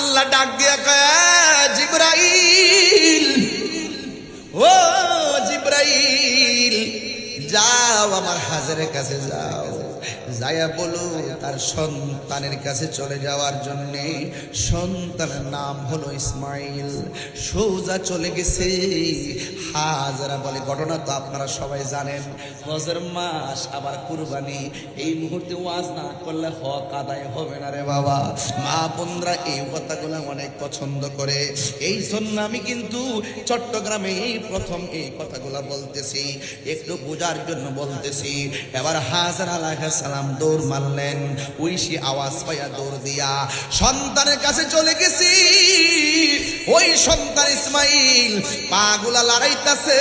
আল্লাহ ডাক দিয়া কয় জিবরাইল, ও জিবরাইল, যাও আমার হাজারের কাছে যাও, যায়া বলো তার সন্তানের কাছে চলে যাওয়ার জন্য। সন্তানের নাম হলো ইসমাইল। সোজা চলে গেছে। হাজারা বলে ঘটনা তো আপনারা সবাই জানেন, হজের মাস আবার কুরবানি, এই মুহূর্তে ওয়াজ না করলে হক আদায় হবে না রে বাবা। মা বোনরা এই কথাগুলো অনেক পছন্দ করে, এই জন্য আমি কিন্তু চট্টগ্রামে এই প্রথম এই কথাগুলো বলতেছি, একটু বোঝার জন্য বলতেছি। এবার হাজারা আলাইহিস সালাম দৌড় মারলেন, ঐশী আওয়াজ পাইয়া দৌড় দিয়া সন্তানের কাছে চলে গেছি। ওই সন্তান ইসমাইল পাগুলা লড়াইতাছে।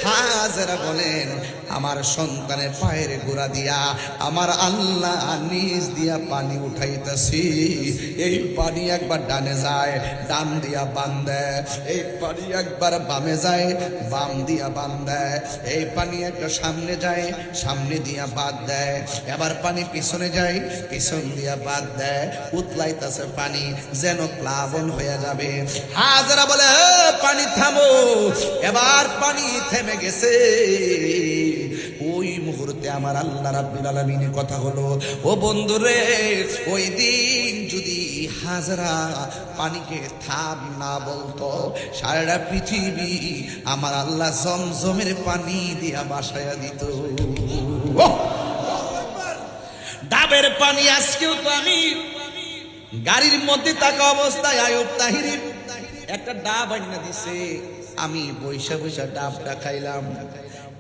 হাজারা বলেন আমার সন্তানের পায়ের গোড়া দিয়া আমার আল্লাহ নিজ দিয়া পানি উঠাইতেছি। এই পানি একবার ডানে যায়, ডান দিয়া বান দেয়, এই পানি একবার বামে যায়, বাম দিয়া বান দেয়, এই পানি একটা সামনে যায়, সামনে দিয়া বাদ দেয়, এবার পানি পিছনে যায়, পিছন দিয়া বাদ দেয়। উতলাইতেছে পানি যেন প্লাবন হয়ে যাবে। হাজারা বলে পানি থামো। এবার পানি থেমে গেছে। ওই মুহূর্তে আমার আল্লাহ রাব্বুল আলামিনের কথা হলো, ও বন্ধুরে, ওই দিন যদি হাজারা পানিকে থাম না বলতো, সারা পৃথিবী আমার আল্লাহ জমজমের পানি দিয়া বাসায়া দিত। ডাবের পানি আজকেও তো আমি গাড়ির মধ্যে থাকা অবস্থায় আয়ুব তাহিরি একটা ডাব আইনা দিছে, আমি বৈশা বৈশা ডাবটা খাইলাম।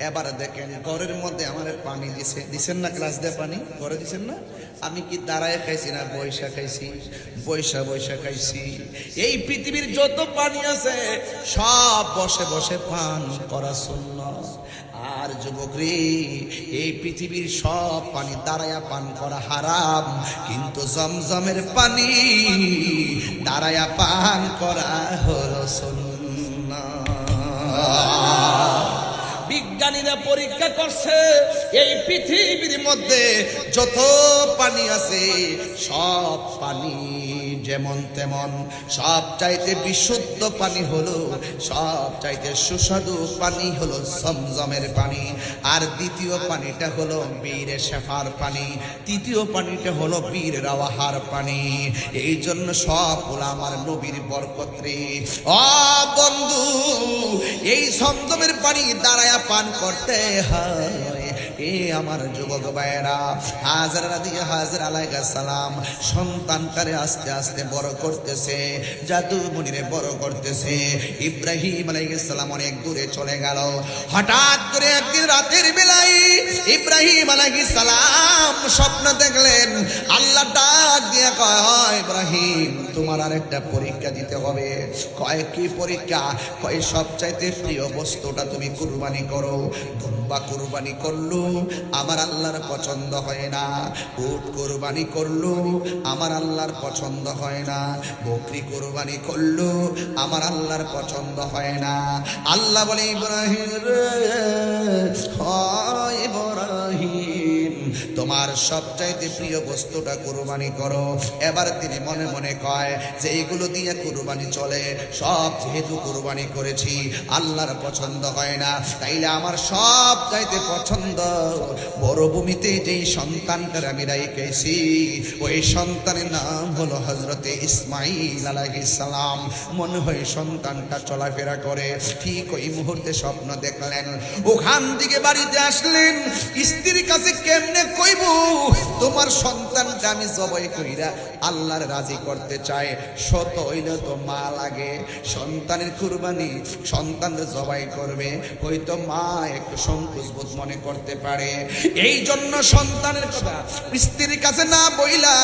এবার দেখেন ঘরের মধ্যে আমার পানি দিছেন না, গ্লাস দিয়ে পানি ঘরে দিছেন না, আমি কি দাঁড়ায় খাইছি না বৈশা খাইছি? বৈশা বৈশা খাইছি। এই পৃথিবীর যত পানি আছে সব বসে বসে পান করা সুন্নাত। আর যুবক রে, এই পৃথিবীর সব পানি দাঁড়ায়া পান করা হারাম, কিন্তু জমজমের পানি দাঁড়ায়া পান করা হলো সুন্নাত। বিজ্ঞানীরা পরীক্ষা করছে, এই পৃথিবীর মধ্যে যত পানি আছে সব পানি যেমন তেমন, সব চাইতে বিশুদ্ধ পানি হলো, সব চাইতে সুস্বাদু পানি হলো জমজমের পানি। আর দ্বিতীয় পানিটা হলো বীরে শেফার পানি, তৃতীয় পানিটা হলো বীর রাওয়াহার পানি। এই জন্য সব হলো আমার নবীর বরকত রে। ও বন্ধু, এই জমজমের পানি দাঁড়ায়া পান করতে হয়। এ আমার যুবক ভাইয়েরা, হাজারা দিয়ে হাজার আলাইহিস সালাম সন্তানটারে আস্তে আস্তে বড় করতেছে, জাদু মুনিরে বড় করতেছে। ইব্রাহিম আলাইহিস সালাম অনেক দূরে চলে গেল। হঠাৎ করে একদিন রাতের বেলায় ইব্রাহিম আলাইহিস সালাম স্বপ্ন দেখলেন। আল্লাহ ডাক দিয়ে কয়, ইব্রাহিম তোমার আরেকটা পরীক্ষা দিতে হবে। কয় কি পরীক্ষা? কয় সবচাইতে প্রিয় বস্তুটা তুমি কুরবানি করো। দুম্বা কুরবানি করলো, আমার আল্লাহর পছন্দ হয় না। উট কুরবানি করলো, আমার আল্লাহর পছন্দ হয় না। বকরি কুরবানি করলো, আমার আল্লাহর পছন্দ হয় না। আল্লাহ বলে, ইব্রাহিম রে, হয় ইব্রাহিম তোমার সবচাইতে প্রিয় বস্তুটা কুরবানি করো। এবার তিনি মনে মনে কয় যে এগুলো দিয়ে কুরবানি চলে, সব যেহেতু কুরবানি করেছি আল্লাহর পছন্দ হয় না, তাইলে আমার সব চাইতে পছন্দ মরুভূমিতে যেই সন্তানটার আমি রেখেছি, ওই সন্তানের নাম হলো হযরতে ইসমাইল আলাইহিস সালাম। মনে হয় সন্তানটা চলাফেরা করে। ঠিক ওই মুহূর্তে স্বপ্ন দেখলেন, ওখান থেকে বাড়িতে আসলেন। স্ত্রীর কাছে কেমনে কইব তোমার সন্তানটা আমি জবাই কইরা আল্লাহর রাজি করতে চাই? শত হইলে তো মা লাগে, সন্তানের কুরবানি সন্তানের জবাই করবে, হয়তো মা একটু সংকোচ বোধ মনে করতে পারে। এই জন্য সন্তানের কথা স্ত্রীর কাছে না বইলা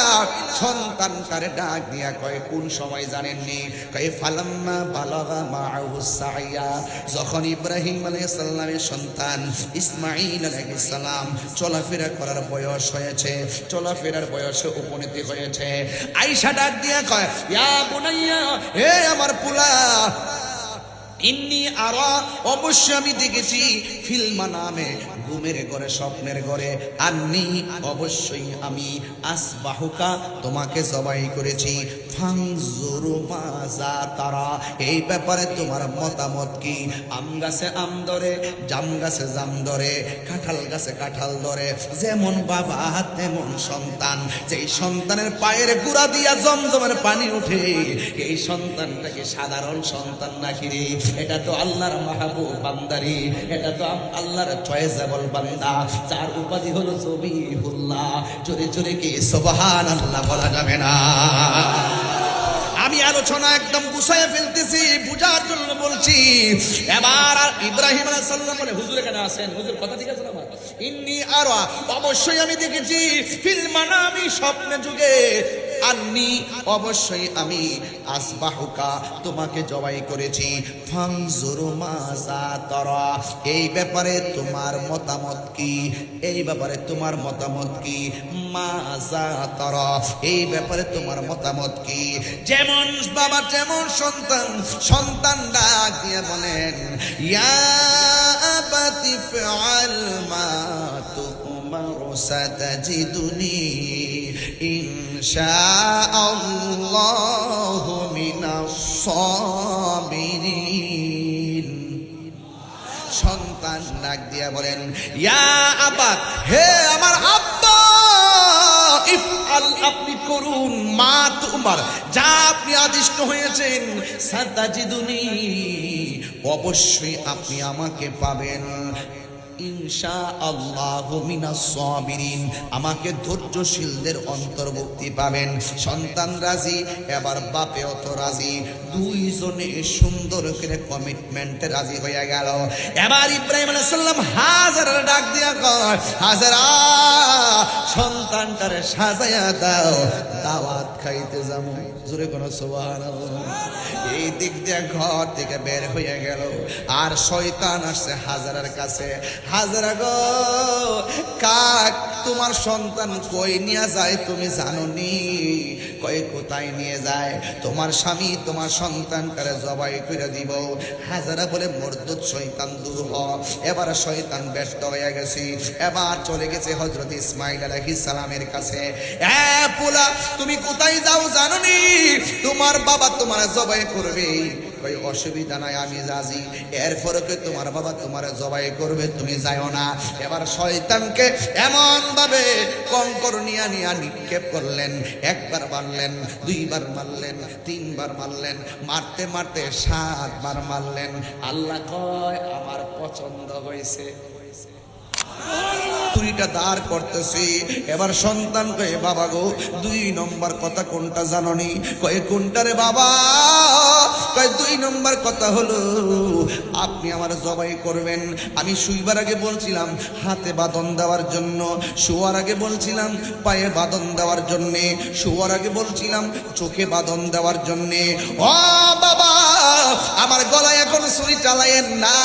সন্তানটারে ডাক দিয়া কয়, কোন সময় জানেননি? কয় ফালাম্মা বালাগা মাআহু সাইয়া, যখন ইব্রাহিম আলাইহিস সালামের সন্তান ইসমাইল আলাইহিস সালাম চলাফেরা করার বয়স হয়েছে, চলাফেরার বয়সে উপনীতি হয়েছে, আয়েশা ডাক দিয়া কয়, ইয়া বুনাইয়া, হে আমার পুলা, ইন্নি আরা, অবশ্যই আমি দেখেছি, ফিল্মা নামে ঘুমের ঘরে স্বপ্নের ঘরে, আন্নি অবশ্যই আমি আসবাহুকা তোমাকে জবাই করেছি, ফাংজুরু মাজা তারা, এই ব্যাপারে তোমার মতামত কি? আম গাছে আম ধরে, জাম গাছে জাম ধরে, কাঁঠাল গাছে কাঁঠাল ধরে, যেমন বাবা তেমন সন্তান। যেই সন্তানের পায়ের গুড়া দিয়া জমজমের পানি উঠে, এই সন্তানটা কি সাধারণ সন্তান নাকি রে? এটা তো আল্লাহর মাহবুব বান্দারি, এটা তো আল্লাহর চয়েসেবল বান্দা, যার উপাধি হলো সবিহুল্লাহ। জোরে জোরে কি সুবহানাল্লাহ বলা যাবে না? আমি আলোচনা একদম গুছাইয়া ফেলতেছি, বুঝার জন্য বলছি। এবার ইব্রাহিম আলাইহিস সালাম বলে, হুজুর এখানে আছেন, হুজুর কথা ঠিক আছে না? ইন্নী আরা, অবশ্যই আমি দেখেছি, ফিল মানামি, স্বপ্নে যুগে, আন্নি, অবশ্যই আমি, আসবাহুকা, তোমাকে জবাই করেছি, ফাংজুরু মাজা তারা, এই ব্যাপারে তোমার মতামত কি? এই ব্যাপারে তোমার মতামত কি? মাজা তারা, এই ব্যাপারে তোমার মতামত কি? যেমন বাবা যেমন সন্তান, সন্তান ডাক দিয়ে বলেন, ইয়া আবাতি ফাআল মা তুমারু সাতাজিদুনি ইনশাআল্লাহু মিনাস সাবিরিন। সন্তান ডাক দিয়া বলেন, ইয়া আবাত, হে আমার আব্বা, ইফআল, আপনি করুন, মা তুমার, যা আপনি আদিষ্ট হয়েছেন, সাতাজিদুনি, অবশ্যই আপনি আমাকে পাবেন, ইনশাআল্লাহু মিনাস সাবিরিন, আমাকে ধৈর্যশীলদের অন্তর্ভুক্তি পাবেন। সন্তান রাজি, এবার বাপেও তো রাজি, দুইজনে সুন্দর করে কমিটমেন্টে রাজি হয়ে গেল। এবার ইব্রাহিম আলাইহিস সালাম হাজারের ডাক দিয়া কয়, হাজারা, সন্তানটারে সাজায়া দাও, দাওয়াত খাইতে যাবো। জোরে কোন সুবহানাল্লাহ। এই দিক দিয়ে ঘর থেকে বের হয়ে গেল, আর শয়তান আসছে হাজারার কাছে। হাজারা গো, কাক তোমার সন্তান কই নিয়ে যায় তুমি জানো নি? কই কোথায় নিয়ে যায়? তোমার স্বামী তোমার সন্তানটারে জবাই করে দিব। হাজারা বলে, মরদুদ শয়তান দূর হ। এবার শয়তান ব্যস্ত হয়ে গেছে, এবার চলে গেছে হযরত ইসমাঈল আলাইহিস সালামের কাছে। এ পোলা, তুমি কোথায় যাও জানো নি? তোমার বাবা তোমার জবাই করবে। কই অসুবিধা নাই, আমি রাজি, এরপরে কে তোমার বাবা তোমার জবাই করবে, তুমি যাও না। এবার শয়তানকে এমন ভাবে কঙ্কর নিয়া নিক্ষেপ করলেন, একবার মারলেন, দুইবার মারলেন, তিনবার মারলেন, মারতে মারতে 7 বার মারলেন। আল্লাহ কয়, আমার পছন্দ হয়েছে। ছুরিটা দাঁড় করতেছি। এবার সন্তান কয়ে, বাবা গো, 2 নম্বর কথা কোনটা জাননি? কয়ে কোনটা রে বাবা? কয়ে 2 নম্বর কথা হলো, আপনি আমার জবাই করবেন। আমি শুইবার আগে বলছিলাম হাতে বাঁধন দেওয়ার জন্য, শোয়ার আগে বলছিলাম পায়ে বাঁধন দেওয়ার জন্যে, শোয়ার আগে বলছিলাম চোখে বাঁধন দেওয়ার জন্যে। ও বাবা, আমার গলায় এখন ছুরি চালাইয়েন না।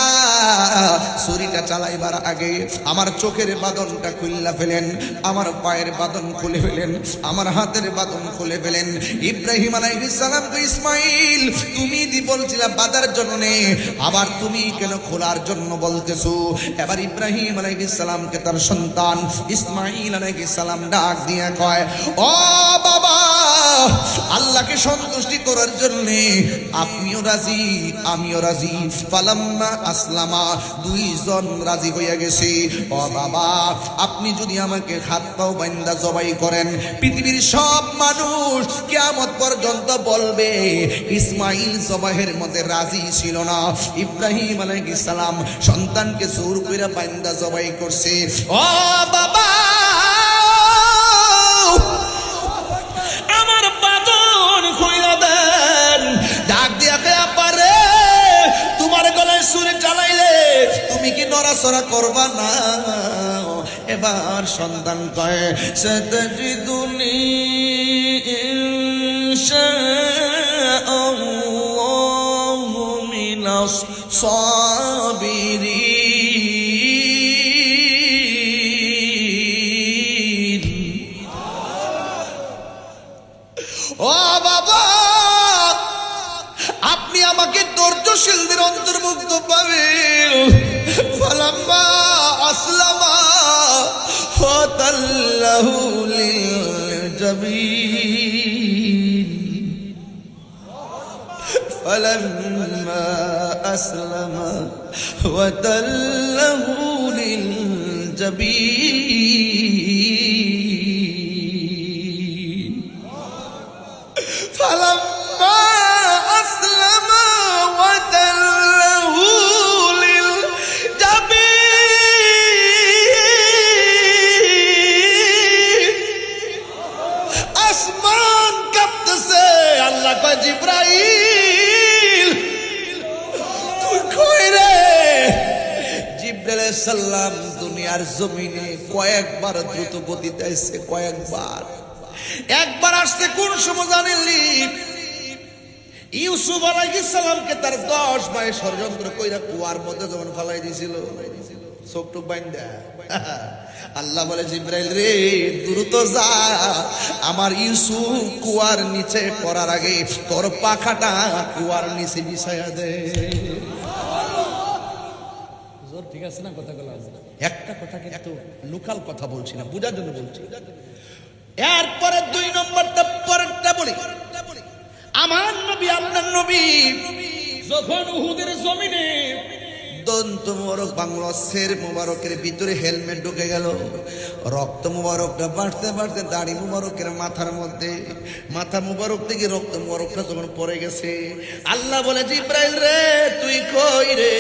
ছুরিটা চালাইবার আগে আমার চোখের বাঁধনটা খুললা ফেলেন, আমার পায়ের বাঁধন খুলে ফেলেন, আমার হাতের বাঁধন খুলে ফেলেন। ইব্রাহিম আলাইহিস সালাম তো, ইসমাইল তুমি দি বলছিলা বাঁধার জন্য, আবার তুমি কেন খোলার জন্য বলতেছো? এবার ইব্রাহিম আলাইহিস সালামকে তার সন্তান ইসমাইল আলাইহিস সালাম ডাক দিয়ে কয়, ও বাবা, আল্লাহকে সন্তুষ্টি করার জন্য আপনিও রাজি আমিও রাজি। ফালাম্মা আসলামা, 2 জন রাজি হয়ে গেছে। ও বাবা, আপনি যদি আমাকে হাত পাও বান্দা জবাই করেন, পৃথিবীর সব মানুষ কিয়ামত পর্যন্ত বলবে ইসমাইল জবাইয়ের মধ্যে রাজি ছিল না। ইব্রাহিম আলাইহিস সালাম সন্তানকে জোর করে বান্দা জবাই করছে। ও বাবা, আমার বাঁধন খুইলা দেন। ডাক দিয়া কে পারে, তোমার গলায় ছুরি চালাইলে তুমি কি নড়াচড়া করবা না? এবার সন্তান কয়, সাতাজিদুনি ইনশাআল্লাহু মিনাস সাবিরিন। ও বাবা, আপনি আমাকে ধৈর্যশীলদের অন্তর্ভুক্ত পাবেন। ফালাম্মা আসলামা ফাতাল্লাহু লিল জাবিন। فلما أسلم وتله للجبين فلما أسلم وتله للجبين আসমান কাঁপতেছে আল্লাহ কয় জিবরাইল তুই কই রে জিবরাইল আলাইহিস সালাম দুনিয়ার জমিনে কয়েকবার দ্রুত গতিতে আসছে একবার আসছে কোন সময় জানেননি ইউসুফ আলাইহিস সালামকে তার 10 ভাই ষড়যন্ত্র কইরা কুয়ার মধ্যে যখন ফেলাই দিয়েছিল চোখটুক বাইন্দা আল্লাহ বলে জিবরাইল রে দ্রুত যা আমার ইউসুফ কুয়ার নিচে পড়ার আগে তোর পাখাটা কুয়ার নিচে বিছায়া দে ঠিক আছে না কথাগুলো একটা কথা কিন্তু লোকাল কথা বলছি না বুঝার জন্য বলছি এরপরে 2 নম্বরটা পরেরটা বলি আমার নবী আপনার নবী যখন উহুদের জমিনে দন্ত মোবারক বাংলা শের মোবারকের ভিতরে হেলমেট ঢুকে গেল রক্ত মোবারকটা বাড়তে বাড়তে দাড়ি মোবারকের মাথার মধ্যে মাথা মোবারক থেকে রক্ত মোবারকটা যখন পড়ে গেছে আল্লাহ বলে জিবরাইল রে তুই কই রে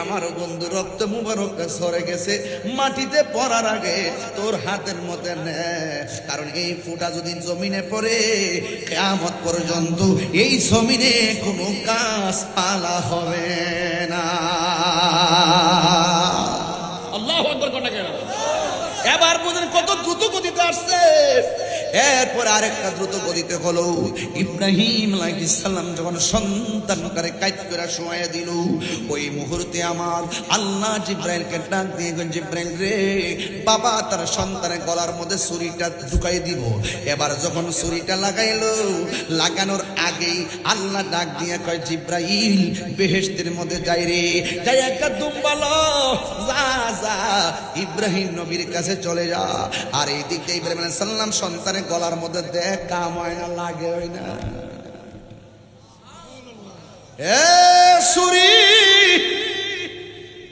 আমার বন্ধু রক্ত মোবারকটা সরে গেছে মাটিতে পড়ার আগে তোর হাতের মধ্যে নে কারণ এই ফোঁটা যদি জমিনে পড়ে কিয়ামত পর্যন্ত এই জমিনে কোনো গাছ পালা হবে না আল্লাহু আকবার কথা কেন এবার বুঝেন কত দ্রুত গতিতে আসছে এরপর আরেকটা দ্রুত গতিতে হলো ইব্রাহিম আলাইহিস সালাম যখন সন্তানকে কাইত করে শোয়া দিল ওই মুহূর্তে আমার আল্লাহ জিবরাইলকে ডাক দিয়ে জিবরাইল রে বাবা তার সন্তানের গলার মধ্যে ছুরিটা ঢুকাই দিব এবার যখন ছুরিটা লাগাইলো লাগানোর আগেই আল্লাহ ডাক দিয়ে কয় জিবরাইল বেহেশতের মধ্যে যাই রে যাই একটা দুম্বালো যা যা ইব্রাহিম নবীর কাছে চলে যা আর এই দিক দিয়ে ইব্রাহিম আলাইহিস সালাম সন্তানের গলার মধ্যে দেখ কাম হয় না লাগে হয় না ছুরি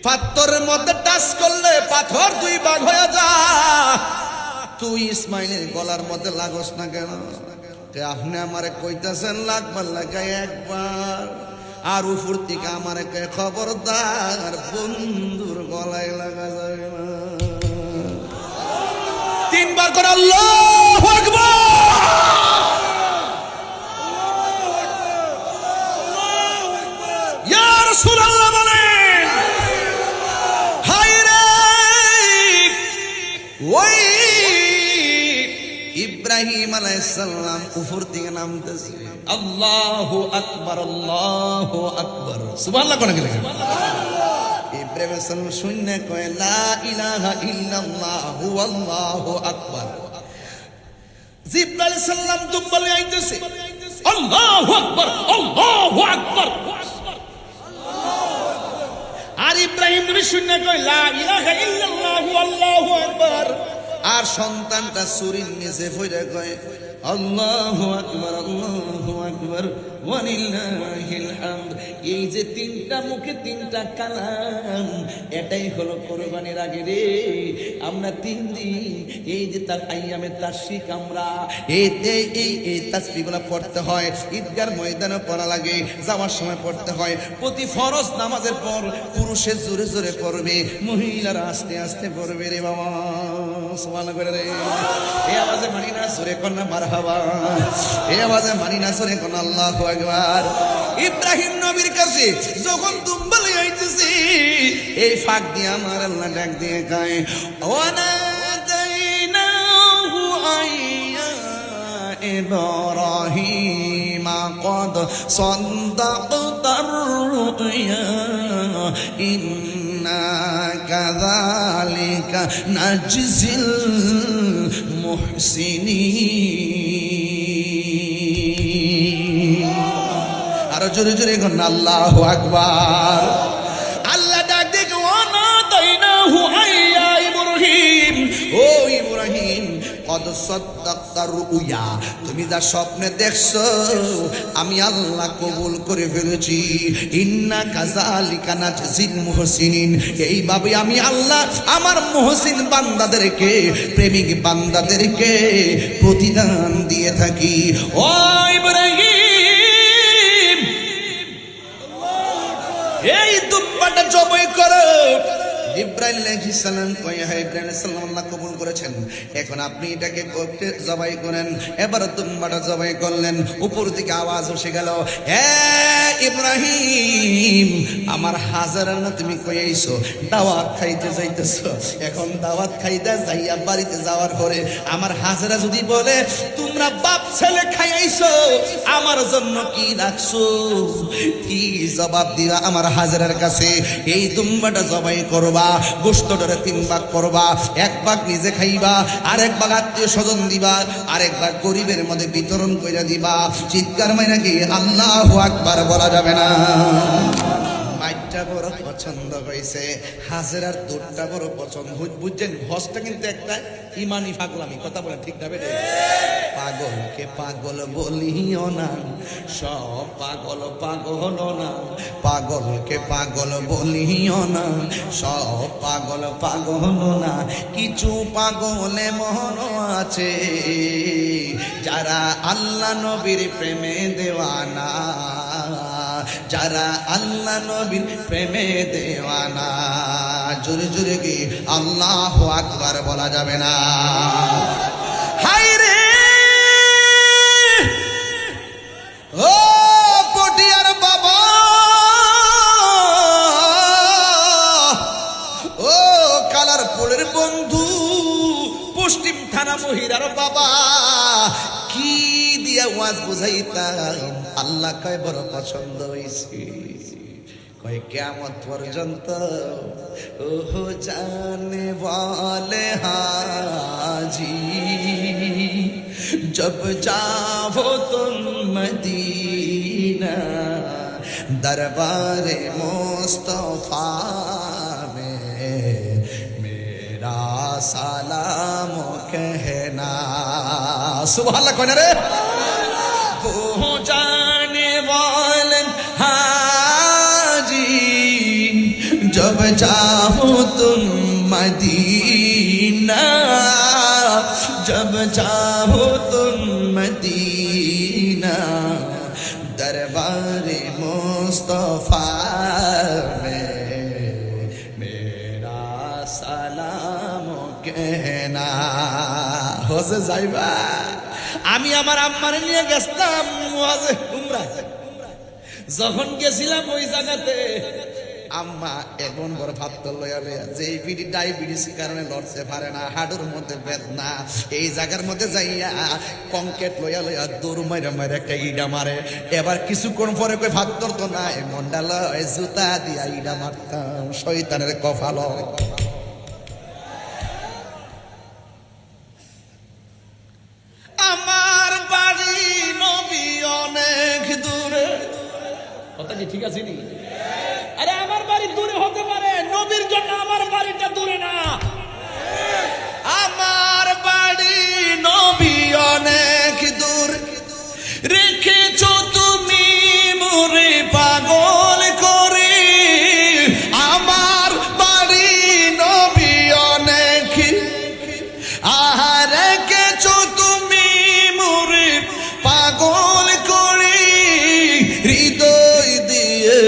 পাথরের মধ্যে টাচ করলে পাথর 2 ভাগ হয়ে যা তুই ইসমাইলের গলার মধ্যে লাগস না কেন আপনি আমারে কইতাছেন লাগবার লাগাই একবার আর উপর থেকে আমারে খবরদার বন্ধুর গলায় লাগা যাবে না 3 বার করে আল্লাহু আকবার ইয়া রাসূলুল্লাহ বলেন হায় রে ওই ইব্রাহিম আলাইহিস সালাম উপর থেকে নামতেছে আল্লাহু আকবার সুবহানাল্লাহ কোন গেলে ইব্রাহিম আলাইহিস সালাম শুনে কয় লা ইলাহা ইল্লাল্লাহু আল্লাহু আকবার জিবরাইল আলাইহিস সালাম দুম্বলে আইতেছে আল্লাহু আকবার আর ইব্রাহিম নবী শুনে কয় লা ইলাহা ইল্লাল্লাহু আল্লাহু আকবার আর সন্তানটা ছুরির নিচে পড়ে কয় আল্লাহু আকবার ওয়ালিল্লাহিল হামদ এই যে 3টা মুখে 3টা কালাম এটাই হলো কুরবানির আগে রে আমরা 3 দিন এই যে তার আইয়ামে তাশরিক আমরা এই তাসবিহগুলো পড়তে হয় ঈদগার ময়দানে পড়া লাগে যাওয়ার সময় পড়তে হয় প্রতি ফরজ নামাজের পর পুরুষের জোরে জোরে পড়বে মহিলারা আস্তে আস্তে পড়বে রে বাবা সুবহানাল্লাহ করে রে এই আওয়াজে মানি না জোরে কোন মারহাবা এই আওয়াজে মানি না জোরে কোন আল্লাহু আকবার ইব্রাহিম নবীর কাছে যখন দুম্বালে আইতেছে এই ফাঁক দিয়ে আমার আল্লাহ ডাক দিয়ে কয় ওয়ানাদাইনাহু আইয়া ইব্রাহিম قد صدقت الرؤيا إنا كذلك نجزي المحسنين আরো জোরে জোরে কোন আল্লাহু আকবার আল্লাহ ডাক দিয়ে ওয়ানাদাইনাহু আইয়া ইব্রাহিম ও ইব্রাহিম قد صدقت ফাসাদ্দাক্তার রুয়া, তুমি যা স্বপ্নে দেখছো আমি আল্লাহ কবুল করে ফেলেছি। ইন্না কাযালিকা নাজজিল মুহসিনিন, এইভাবে আমি আল্লাহ আমার মুহসিন বান্দাদেরকে, প্রেমিক বান্দাদেরকে প্রতিদান দিয়ে থাকি। ও ইব্রাহিম, এই দুম্বাটা জবাই করো। ইব্রাহিম আলাইহিস সালাম কয়, হে ইব্রাহিম আলাইহিস সালাম, আল্লাহ কবুল করেছেন, এখন আপনি এটাকে জবাই করেন। এবার দুম্বাটা জবাই করলেন, উপর দিকে আওয়াজ এসে গেল, হে ইব্রাহিম, আমার হাজারের না তুমি কই আইছো, দাওয়াত খাইতে যাইতেছো। এখন দাওয়াত খাইতে যাইয়া বাড়িতে যাওয়ার পরে আমার হাজারা যদি বলে তোমরা বাপ ছেলে খাই আইছো, আমার জন্য কি রাখছো, কি জবাব দিবা আমার হাজারার কাছে? এই দুম্বাটা জবাই করবা, গোশতটারে 3 ভাগ করবা, 1 ভাগ নিজে খাইবা, আর 1 ভাগ আত্মীয় স্বজন দিবা, আর 1 ভাগ গরিবের মধ্যে বিতরণ কইরা দিবা। চিৎকার মাইরা কি আল্লাহু আকবার বলা যাবে না? মাইটটা বড় পছন্দ হয়েছে, হাজেরার দুধটা বড় পছন্দ। বুঝছেন, হজটা কিন্তু একটা ইমানি পাগলামি, কথা বলে ঠিক না বেটে? পাগলকে পাগল বলিও না, সব পাগল পাগল না। পাগলকে পাগল বলিও না, সব পাগল পাগল না। কিছু পাগল মন আছে যারা আল্লাহ নবীর প্রেমে দেওয়ানা, যারা আল্লাহ নবীর প্রেমে দেওয়ানা। জোরে জোরে কি আল্লাহু আকবার বলা যাবে না? হায় রে ও পটিয়ার বাবা, ও কালারপুরের বন্ধু, পশ্চিম থানা মহিরার বাবা, কি দিয়া ওয়াজ বুঝাইতাম, আল্লাহ কয় বড় পছন্দ হয়েছে। কয় কিয়ামত পর্যন্ত ওহো জানে ওয়ালে হাজি, जब जाओ तुम मदीना, दरबार मुस्तफा में मेरा सलाम कहना। सुभान अल्लाह कौन रे? पहुंचाने वाले हाजी, जब जाओ तुम मदीना, जब चाहो तुम मदीना, दरबार मुस्तफा में मेरा सलाम कहना। হোসে যাইবা, আমি আমার আম্মারে নিয়ে গেছিলাম ওয়াজে উমরা। যখন গেছিলাম ওই জায়গাতে, আম্মা এমন বড় ভাত লইয়া লইয়া, যে বিডি ডায়াবেটিস কারণে লড়তে পারে না, হাড়ুর মধ্যে বেদনা, এই জায়গার মধ্যে যাইয়া কংক্রিট লইয়া লইয়া দৌড় মাইরা মাইরা একটা ইডা মারে। এবার কিছুক্ষণ পরে কই ভাত ধরতো না, মনটা লয় জুতা দিয়া ইডা মারতাম, শয়তানের কপাল। আমার বাড়ি নবী অনেক দূরে, কথা কি ঠিক আছে নি? আরে আমার বাড়ি দূরে হতে পারে, নবীর জন্য আমার বাড়িটা দূরে না। আমার বাড়ি নবী অনেক দূর, রেখেছো তুমি মোরে পাগল করে। আমার বাড়ি নবী অনেক, আহা রেখেছো তুমি মোরে পাগল করে। হৃদয় দিয়ে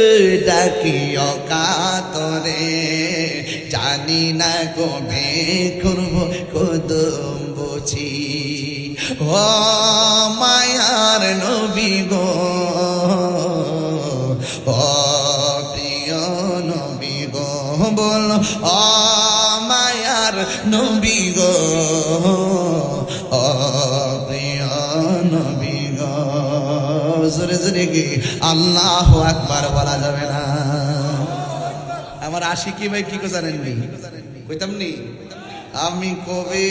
ডাকি অকাতরে, জানি না কবে করবো কদম বুঝি। ও মায়ার নবী গো, ও প্রিয় নবী গো, বল ও মায়ার নবী গো, ও প্রিয় নবী গো। জোরে জোরে কি আল্লাহু আকবার বলা যাবে না? আমার আশিকি ভাই কি জানেন নি? কইতাম নি, আমি কবে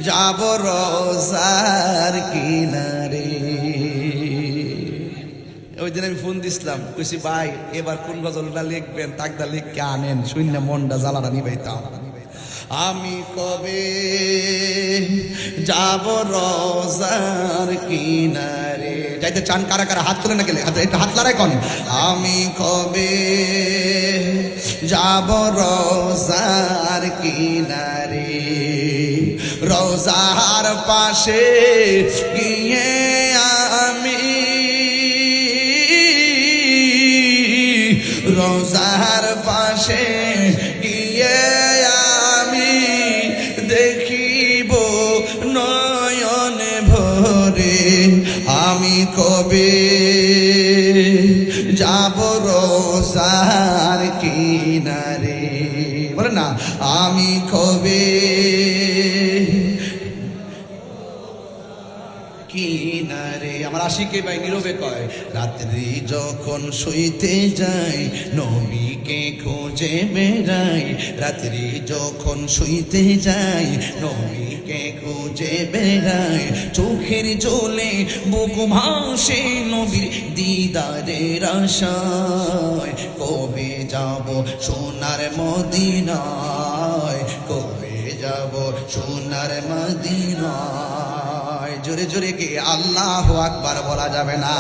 যাব রোজার কিনারে। ওই দিন আমি ফোন দিছিলাম, কইছি ভাই এবার কোন গজলটা লিখবেন, তাকদা লিখকে আনেন, শূন্য মনটা জ্বালাটা নিবাইতাম। আমি কবে যাব রোজার কিনারে? যাইতে চান কারা কারা হাত তুলে না গেলে একটু হাত লড়াই কন। আমি কবে যাব রোজার কিনারে, রোজার পাশে গিয়ে আমি, রোজার পাশে গিয়ে আমি দেখিব নয়ন ভরে। আমি কবে যাব রোজার কিনারে, বলে না আমি কবে কিনারে। আমার আশিকে ভাই নীরবে কয়, রাত্রি যখন শুইতে যাই নবীকে খুঁজে বেড়াই, রাত্রি যখন শুইতে যাই নবীকে খুঁজে বেড়াই, চোখের জলে বুক ভাসে নবীর দিদারের আশায়। কবে যাব সোনার মদিনায়, কবে যাব সোনার মদিনায়। জোরে জোরে কি আল্লাহু আকবার বলা যাবে না?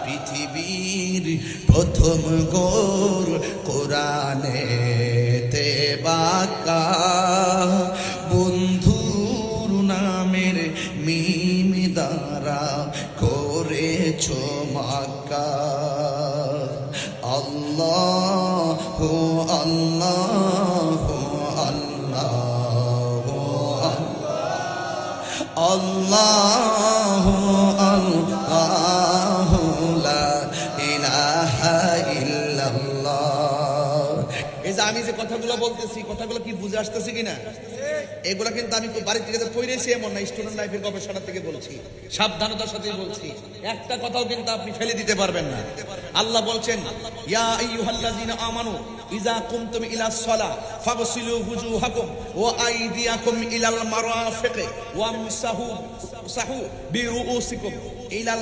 পৃথিবীর প্রথম গোর কোরআনেতে বাঁকা, বন্ধুর নামের মিম দ্বারা করেছো মাক্কা। আল্লাহ আল্লাহ আল্লাহ আল্লাহ লা ইলাহা ইল্লাল্লাহ। এই যে আমি যে কথাগুলো বলতেছি, কথাগুলো কি বুঝে আসতেছে কিনা? এগুলা কিন্তু আমি বাড়ি থেকে পড়েছি এমন না, স্টুডেন্ট লাইফের গবেষণা থেকে বলছি, সাবধানতার সাথে বলছি। একটা কথাও কিন্তু আপনি ফেলে দিতে পারবেন না। আল্লাহ বলছেন, ইয়া আইয়ুহাল্লাযীনা আমানু ইযা কুমতুম ইলাস সালাহ ফাগসিলু ওয়ুজুহাকুম ওয়া আইদিয়াকুম ইলাল মারাফিকি ওয়ামসাহু বিরুউসিকুম ইলাল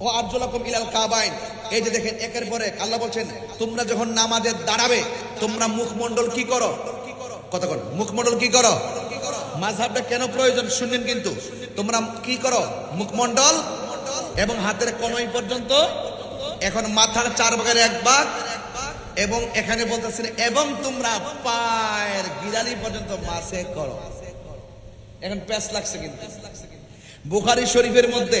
ও আরজুলাকুম ইলাল কাবাইন। এই যে দেখেন একের পর এক আল্লাহ বলছেন, তোমরা যখন নামাজে দাঁড়াবে তোমরা মুখমণ্ডল কি করো? কথা বলো, মুখমণ্ডল কি করো? মাযহাবটা কেন প্রয়োজন শুনলেন কিন্তু। তোমরা কি করো? মুখমণ্ডল এবং হাতের কনুই পর্যন্ত, এখন মাথার 4 ভাগের 1 ভাগ, এবং এখানে বলতেছেন এবং তোমরা পায়ের গিরালি পর্যন্ত মাসে করো। এখন প্যাচ লাগছে কিন্তু। বুখারী শরীফের মধ্যে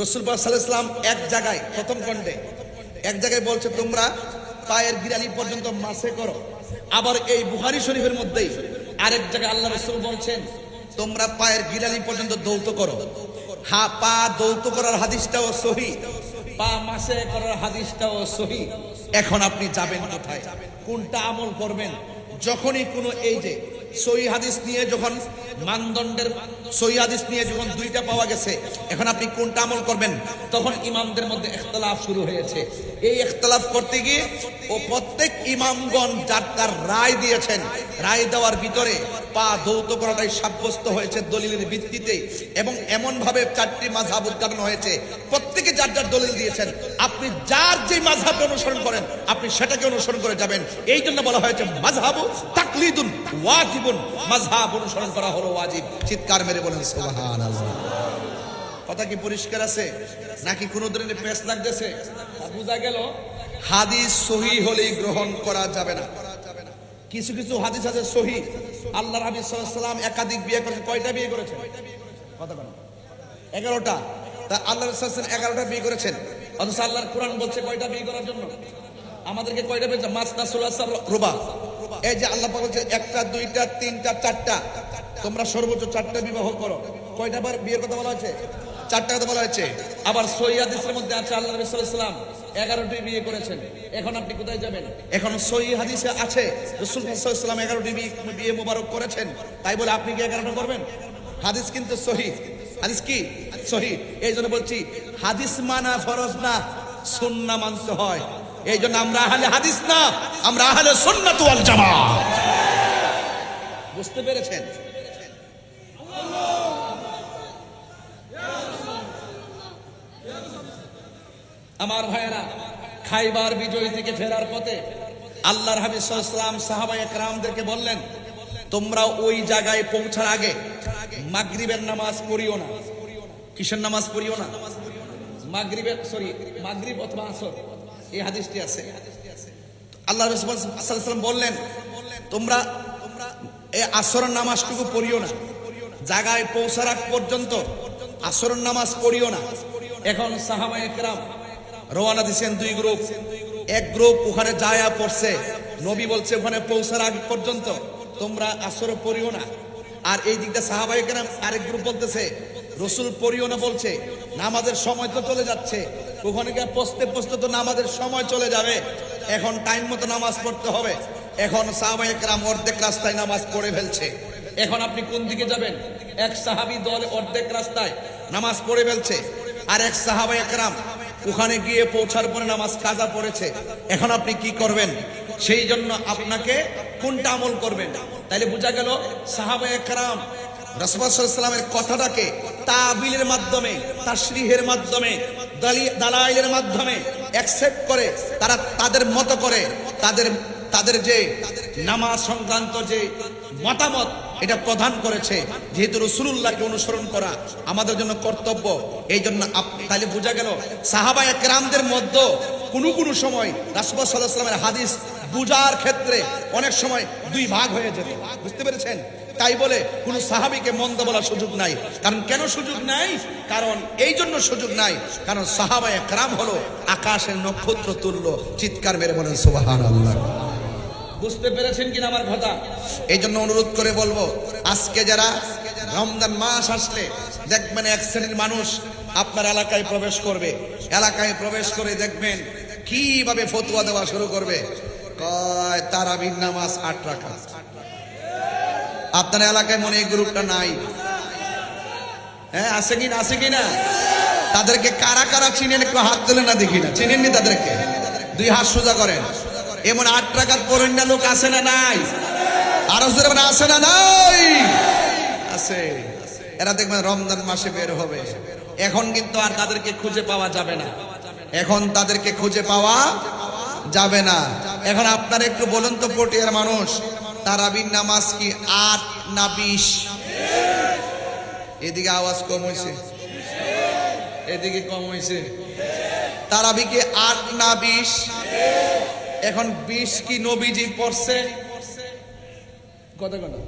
রাসূল পাক সাল্লাল্লাহু আলাইহি ওয়াসাল্লাম এক জায়গায় প্রথম খণ্ডে এক জায়গায় বলছে তোমরা পায়ের গিরালি পর্যন্ত মাসে করো। আবার এই বুখারী শরীফের মধ্যেই আরেক জায়গায় আল্লাহ রাসূল বলছেন তোমরা পায়ের গিরালি পর্যন্ত দৌত করো। হ্যাঁ, পা দৌত করার হাদিসটাও সহিহ, পা মাসে করার হাদিসটাও সহিহ। এখন আপনি যাবেন কোথায়? কোনটা আমল করবেন? যখনই কোনো এই যে সহিহ হাদিস নিয়ে যখন মানদণ্ডের সহিহ হাদিস নিয়ে যখন 2টা পাওয়া গেছে, এখন আপনি কোনটা আমল করবেন? তখন ইমামদের মধ্যে ইখতিলাফ শুরু হয়েছে। এই ইখতিলাফ করতে গিয়ে ও প্রত্যেক ইমামগণ যার তার রায় দিয়েছেন, রায় দেওয়ার ভিতরে পা দৌত করাটাই সাব্যস্ত হয়েছে দলিলের ভিত্তিতে, এবং এমন ভাবে 4টি মাযহাব উদ্ঘাটন হয়েছে, প্রত্যেকে যার যার দলিল দিয়েছেন। আপনি যার যে মাযহাব অনুসরণ করেন আপনি সেটাকে অনুসরণ করে যাবেন। এই জন্য বলা হয়েছে মাযহাবু তাকলিদুন ওয়াজিবুন, মাযহাব অনুসরণ করা হলো ওয়াজিব। চিৎকার মেরে বলেন সুবহানাল্লাহ। কথা কি পরিষ্কার আছে নাকি কোনো ধরনের পেশ লাগতেছে? বোঝা গেল হাদিস সহিহ হলেই গ্রহণ করা যাবে না। কিছু কিছু হাদিস আছে সহিহ। আল্লাহ নবী সাল্লাল্লাহু আলাইহি ওয়াসাল্লাম একাধিক বিয়ে করেছেন। কয়টা বিয়ে করেছেন? কথা বলেন। 11টা। তা আল্লাহ রাসূল সাল্লাল্লাহু আলাইহি ওয়াসাল্লাম 11টা বিয়ে করেছেন, অথচ আল্লাহর কোরআন বলছে কয়টা বিয়ে করার জন্য? আমাদেরকে কয়টা বলছে? মাসনা সুলাসা রুবা। এই যে আল্লাহ পাক বলছে 1টা 2টা 3টা 4টা, তোমরা সর্বোচ্চ 4টা বিবাহ করো। কয়টা বার বিয়ের কথা বলা হয়েছে? 4টা কথা বলা হয়েছে। আবার সহিহ হাদিসের মধ্যে আছে আল্লাহ রাসূল সাল্লাল্লাহু আলাইহি ওয়াসাল্লাম 11টি বিয়ে করেছেন। এখন আপনি কোথায় যাবেন? এখন সহিহ হাদিসে আছে রাসূল সাল্লাল্লাহু আলাইহি ওয়াসাল্লাম 11টি বিয়ে মোবারক করেছেন, তাই বলে আপনি কি 11টা করবেন? হাদিস কিন্তু সহিহ। হাদিস কি সহিহ। এই জন্য বলছি হাদিস মানা ফরজ না, সুন্নাহ মানতে হয়। এই জন্য আমরা আহলে হাদিস না, আমরা আহলে সুন্নাত ওয়াল জামাত। বুঝতে পেরেছেন? আমার ভাইয়েরা, খাইবার বিজয় থেকে ফেরার পথে আল্লাহর হাবিব সাল্লাল্লাহু আলাইহি ওয়াসাল্লাম সাহাবায়ে কেরামদেরকে বললেন, তোমরা ওই জায়গায় পৌঁছার আগে মাগরিবের নামাজ পড়িও না। কিসের নামাজ পড়িও না? মাগরিব অথবা আসর, এই হাদিসটি আছে। আল্লাহ রাসূল সাল্লাল্লাহু আলাইহি ওয়াসাল্লাম বললেন, তোমরা এই আসরের নামাজটুকু পড়িও না, জায়গায় পৌঁছার আগ পর্যন্ত আসরের নামাজ পড়িও না। এখন সাহাবায়ে কেরাম রওনা দিয়েছেন দুই গ্রুপ। এক গ্রুপ ওখানে যায়া পড়ছে, নবী বলছে ওখানে পৌঁছার আগ পর্যন্ত তোমরা আসর পড়িও না। আর এই দিকটা সাহাবায়ে কেরাম আরেক গ্রুপ বলতেছে, রসুল পড়িও না বলছে, নামাজের সময় তো চলে যাচ্ছে, ওখানে গিয়ে পৌঁছতে পৌঁছতে তো নামাজের সময় চলে যাবে, এখন টাইম মতো নামাজ পড়তে হবে। এখন সাহাবায়ে কেরাম অর্ধেক রাস্তায় নামাজ পড়ে ফেলছে। এখন আপনি কোন দিকে যাবেন? এক সাহাবী দল অর্ধেক রাস্তায় নামাজ পড়ে ফেলছে, আর এক সাহাবায়ে কেরাম ওখানে গিয়ে পৌঁছার পরে নামাজ কাজা পড়েছে। এখন আপনি কি করবেন? সেই জন্য আপনাকে কোনটা আমল করবেন? তাইলে বোঝা গেল সাহাবায়ে কেরাম রাসূলুল্লাহ সাল্লাল্লাহু আলাইহি ওয়াসাল্লামের কথাটাকে তাবিলের মাধ্যমে, তাশরিহের মাধ্যমে, দালাইলের মাধ্যমে অ্যাকসেপ্ট করে তারা তাদের মতো করে তাদের যে নামাজ সংক্রান্ত যে মতামত এটা প্রদান করেছে। যেহেতু রাসূলুল্লাহকে অনুসরণ করা আমাদের জন্য কর্তব্য, এই জন্য তাহলে বোঝা গেল সাহাবায়ে কেরামদের মধ্যে কোনো সময় রাসূলুল্লাহ সাল্লাল্লাহু আলাইহি ওয়াসাল্লামের হাদিস বুঝার ক্ষেত্রে অনেক সময় দুই ভাগ হয়ে যেত। বুঝতে পেরেছেন? তাই বলে কোন সাহাবীকে মন্দ বলার সুযোগ নাই। কারণ কেন সুযোগ নাই? কারণ এই জন্য সুযোগ নাই, কারণ সাহাবায়ে কেরাম হলো আকাশের নক্ষত্র তুল্য। চিৎকার মেরে বলেন সুবহানাল্লাহ। বুঝতে পেরেছেন কিনা আমার কথা? এই জন্য অনুরোধ করে বলবো, আজকে যারা রমজান মাস আসলে দেখবেন এক শ্রেণীর মানুষ আপনার এলাকায় প্রবেশ করবে, এলাকায় প্রবেশ করে দেখবেন কিভাবে ফতোয়া দেওয়া শুরু করবে। কয় তারাবির নামাজ 8 রাকাত। আপনার এলাকায় মনে এই গ্রুপটা নাই? হ্যাঁ, আছে কি না? আছে কি না? তাদেরকে কারা কারা চিনেন একটু হাত তুলে না দেখি না। চিনেননি তাদেরকে? দুই হাত সোজা করেন। এমন 8 রাকাত পড়েন না লোক আছে না নাই? আরো জোরে বলেন আছে না নাই? আছে। এরা দেখবেন রমজান মাসে বের হবে। এখন কিন্তু আর তাদেরকে খুঁজে পাওয়া যাবে না। এখন তাদেরকে খুঁজে পাওয়া যাবে না। এখন আপনারা একটু বলুন তো, পটিয়ার মানুষ, তারাবির নামাজ কি 8 না 20? এদিকে আওয়াজ কম হয়েছে, এদিকে কম হয়েছে। তারাবি কি 8 না 20? এখন 20 কি নবীজি পড়ছে? কথা কথা।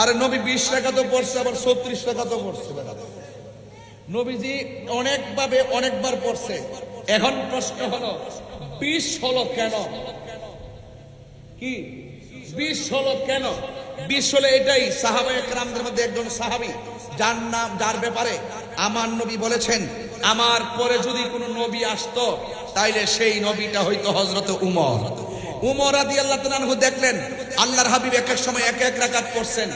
আরে নবী 20 রাকাত পড়ছে, আবার 36 রাকাত পড়ছে। নবীজি অনেকবার পড়ছে। এখন প্রশ্ন হলো 20 হলো কেন? কি 20 হলো কেন? 20 হলো এটাই, সাহাবায়ে কেরামদের মধ্যে একজন সাহাবী যার ব্যাপারে আমার নবী বলেছেন, আমার পরে যদি কোনো নবী আসতো তাইলে সেই নবীটা হয়তো হযরত উমর। উমর রাদিয়াল্লাহু তাআলা আনহু দেখলেন আল্লাহর হাবিব এক এক সময় এক এক রাকাত পড়ছেন,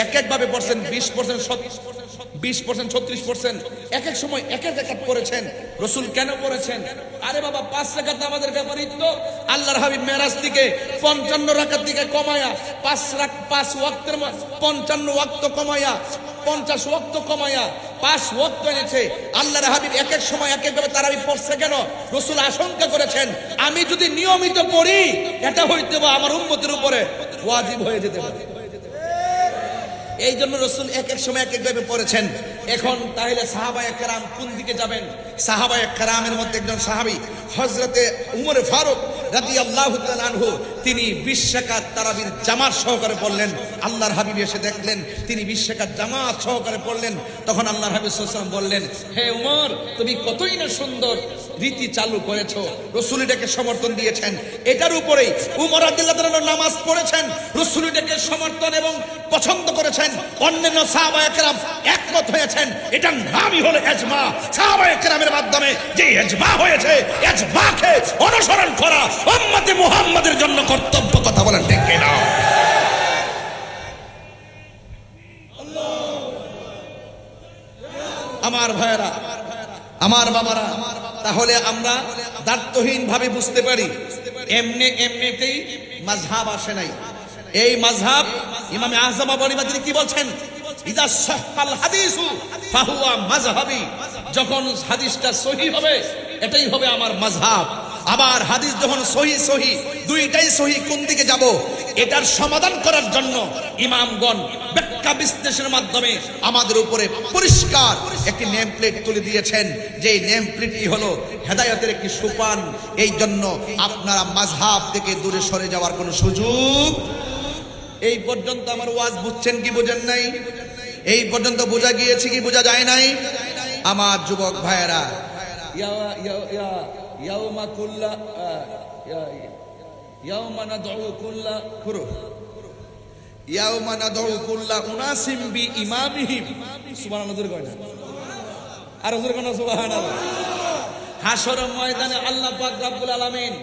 এক এক ভাবে পড়ছেন, 20%, 36%, এক এক সময় এক এক রাকাত পড়েছেন। রাসূল কেন পড়েছেন? আরে বাবা, 5 রাকাত আমাদের ব্যাপারে তো আল্লাহর হাবিব মেরাজ থেকে 55 রাকাত থেকে কমায়া 5 ওয়াক্তের 55 ওয়াক্ত কমায়া 50 ওয়াক্ত কমায়া 5 ওয়াক্ত এনেছে। আল্লাহর হাবিব এক এক সময় এক এক ভাবে তারাবি পড়ছে কেন? রাসূল আশঙ্কা করেছেন আমি যদি নিয়মিত পড়ি এটা হইতে বা আমার উম্মতের উপরে ওয়াজিব হয়ে যেতে পারে। এই জন্য রাসূল এক এক সময় এক এক ভাবে পড়েছেন। এখন তাহলে সাহাবায়ে কেরাম কোন দিকে যাবেন? সাহাবায়ে কেরামের মধ্যে একজন সাহাবী হযরতে উমর ফারুক রাদিয়াল্লাহু তাআলা আনহু, তিনি 20 রাকাত তারাবির জামাত সহকারে পড়লেন। আল্লাহর হাবিব এসে দেখলেন তিনি 20 রাকাত জামাত সহকারে পড়লেন। তখন আল্লাহর হাবিব সাল্লাল্লাহু আলাইহি ওয়াসাল্লাম বললেন, হে উমর, তুমি কতই না সুন্দর রীতি চালু করেছো। রাসূল এটাকে সমর্থন দিয়েছেন। এটার উপরেই উমর রাদিয়াল্লাহু তাআলা নামাজ পড়েছেন, রাসূল এটাকে সমর্থন এবং পছন্দ করেছেন। অন্যান্য সাহাবায়ে কেরাম একমত হয়েছেন। এটার নামই হলো ইজমা। সাহাবায়ে কেরামের মাধ্যমে যে ইজমা হয়েছে, ইজমাকে অনুসরণ করা উম্মতে মুহাম্মাদের জন্য কর্তব্য। কথা বলেন ঠিক কিনা? আমার ভাইয়েরা, আমার বাবারা, তাহলে আমরা দায়িত্বহীন ভাবে বুঝতে পারি এমনিতেই মাযহাব আসে নাই। এই মাযহাব ইমাম আযম আবু হানিফা তিনি কি বলছেন? ইযা সাহহাল হাদিসু ফাহুয়া মাযহাবি। যখন হাদিসটা সহিহ হবে এটাই হবে আমার মাযহাব। আবার হাদিস যখন সহি সহি দুইটাই সহি, কোন দিকে যাব এটার সমাধান করার জন্য ইমামগণ ব্যাখ্যা বিশ্লেষণের মাধ্যমে আমাদের উপরে পরিষ্কার একটি নেম প্লেট তুলে দিয়েছেন, যে নেম প্লেটটি হলো হেদায়েতের একটি সোপান। এই জন্য আপনারা মাযহাব থেকে দূরে সরে যাওয়ার কোনো সুযোগ। এই পর্যন্ত আমার ওয়াজ বুঝছেন কি বুঝেন নাই? এই পর্যন্ত বোঝা গিয়েছে কি বোঝা যায় নাই? আমার যুবক ভাইয়েরা, ইয়াউমা কুল্লা ইয়াউমা নাদউ কুল্লা ইয়াউমা নাদউ কুল্লা উনাসিম বিইমামিহিম। সুবহানাল্লাহ জোরে কয় না, আর জোরে কয় না সুবহানাল্লাহ। হাশর ময়দানে আল্লাহ পাক রব্বুল আলামিন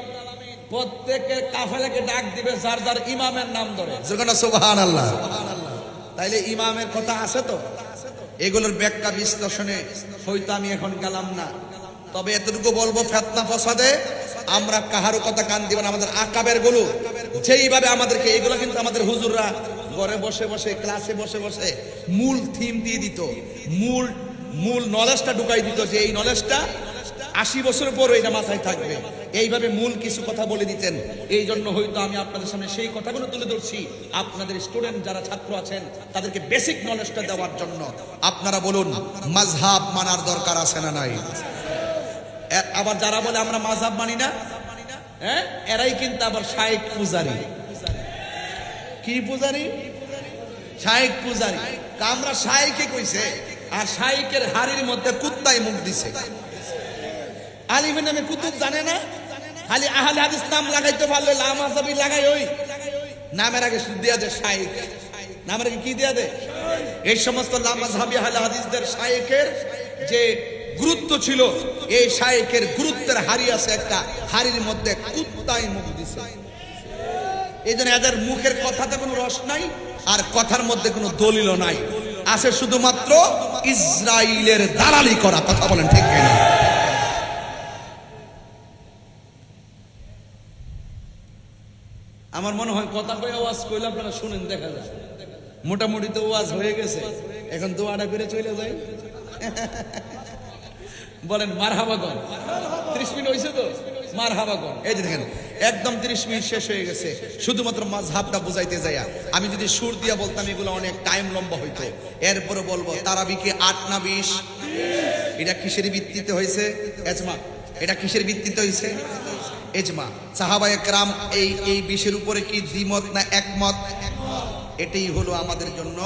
প্রত্যেকের কাফেলাকে ডাক দিবে যার যার ইমামের নাম ধরে। জোরে কয় না সুবহানাল্লাহ। তাইলে ইমামের কথা আছে তো, এগুলোর ব্যাখ্যা বিশ্লেষণে হয়তো আমি এখন গেলাম না, তবে এতটুকু বলবো, ফিতনা ফাসাদে আমরা কাহারও কথা কান দিব না। আমাদের আকাবের গুলো যেইভাবে আমাদেরকে, এগুলো কিন্তু আমাদের হুজুররা ঘরে বসে বসে ক্লাসে বসে বসে মূল থিম দিয়ে দিত, মূল নলেজটা ঢুকাই দিত, যে এই নলেজটা 80 বছর পর এটা মাথায় থাকবে। এইভাবে মূল কিছু কথা বলে দিতেন। এই জন্য হয়তো আমি আপনাদের সামনে সেই কথাগুলো তুলে ধরছি, আপনাদের স্টুডেন্ট যারা ছাত্র আছেন তাদেরকে বেসিক নলেজটা দেওয়ার জন্য। আপনারা বলুন, মাযহাব মানার দরকার আছে না নাই? আবার যারা বলে আমরা মাযহাব মানি না, হ্যাঁ, এরাই কিন্তু আবার শাইখ পূজারি। কি পূজারি? শাইখ পূজারি। আমরা শাইখে কইছে, আর শাইখের হাড়ির মধ্যে কুত্তায় মুখ দিছে। আলিমের নামে কুতুব জানে না, খালি আহলে হাদিস নাম লাগাইতে পারলে লামাযাবি লাগাই, ওই নামের আগে দেয়া দেয় শাইখ, নামের আগে কি দেয়া দেয়? এই সমস্ত লামাযাবি আহলে হাদিসদের শাইখের যে গুরুত্ব ছিল, এই শাইখের গুরুত্বের হাড়ি আছে একটা, হাড়ির মধ্যে কুত্তায় মুখ দিছে। এই জন্য এদের মুখের কথাতে কোনো রস নাই, আর কথার মধ্যে কোনো দলিলও নাই, আছে শুধুমাত্র ইসরাইলের দালালি করা। কথা বলেন ঠিক কিনা? আমার মনে হয় কথা কয়ে ওয়াজ কইলে আপনারা শুনেন, দেখা যায় মোটামুটি তো ওয়াজ হয়ে গেছে, এখন দোয়াটা করে চলে যায়। বলেন মারহাবাগন। 30 মিনিট হয়েছে তো, মারহাবাগন। এই যে দেখেন, একদম 30 মিনিট শেষ হয়ে গেছে শুধুমাত্র মাযহাবটা বুঝাইতে যাইয়া। আমি যদি সুর দিয়া বলতাম এগুলো অনেক টাইম লম্বা হইতো। এরপরে বলবো তারাবিকে 8 না 20? এটা কিসের ভিত্তিতে হয়েছে? এজমা। এটা কিসের ভিত্তিতে হয়েছে? এজমা। সাহাবায়ে কেরাম এই বিষয়ের উপরে কি দ্বিমত না একমত? এটাই হলো আমাদের জন্য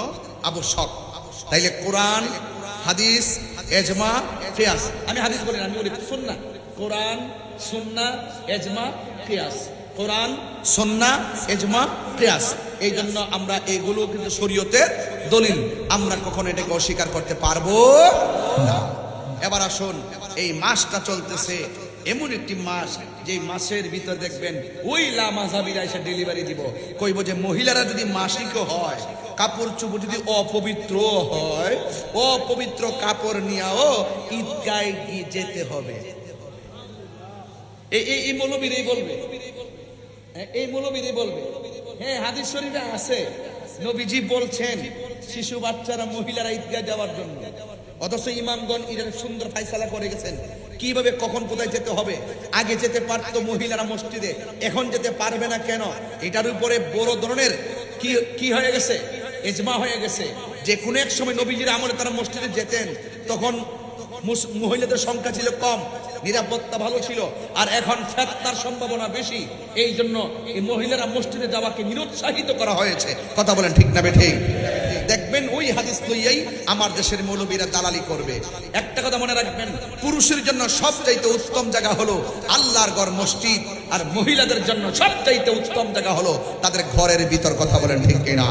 আবশ্যক। তাইলে কোরআন, হাদিস, এজমা, কিয়াস। আমি হাদিস বলি না, আমি বলি সুন্নাহ। কোরআন, সুন্নাহ, এজমা, কিয়াস। কোরআন, সুন্নাহ, এজমা, কিয়াস। এই জন্য আমরা এগুলো কিন্তু শরীয়তের দলিল, আমরা কখনো এটাকে অস্বীকার করতে পারবো না। এবার আসুন, এই মাসটা চলতেছে, এমন একটি মাস যে মাসের ভিতর দেখবেন ওই লামাযাবিরা এসে ডেলিভারি দিব, কইব যে মহিলারা যদি মাসিক হয়, কাপড় চোপড় যদি অপবিত্র হয়, অপবিত্র কাপড় নিয়েও ঈদগায় গিয়ে যেতে হবে। এই মৌলবীরাই বলবে, এই মৌলবীরাই বলবে। হ্যাঁ, হাদিস শরীফে আছে, নবীজি বলছেন শিশু বাচ্চারা মহিলারা ঈদগায় যাওয়ার জন্য, অথচ ইমামগণ এটা সুন্দর ফায়সালা করে গেছেন কিভাবে কখন কোথায় যেতে হবে। আগে যেতে পারতো মহিলারা মসজিদে, এখন যেতে পারবে না কেন? এটার উপরে বড় ধরনের কি হয়ে গেছে, ইজমা হয়ে গেছে, যে কোনো এক সময় নবীজির আমলে তারা মসজিদে যেতেন, তখন মহিলাদের সংখ্যা ছিল কম, নিরাপত্তা ভালো ছিল, আর এখন ফিতনার সম্ভাবনা বেশি। এই জন্য এই মহিলারা মসজিদে যাওয়াকে নিরুৎসাহিত করা হয়েছে। কথা বলেন ঠিক না বেঠিক? দেখবেন ওই হাদিস লইয়াই আমার দেশের মৌলবীরা দালালি করবে। একটা কথা মনে রাখবেন, পুরুষের জন্য সবচাইতে উত্তম জায়গা হলো আল্লাহর ঘর মসজিদ, আর মহিলাদের জন্য সবচাইতে উত্তম জায়গা হলো তাদের ঘরের ভিতর। কথা বলেন ঠিক কিনা?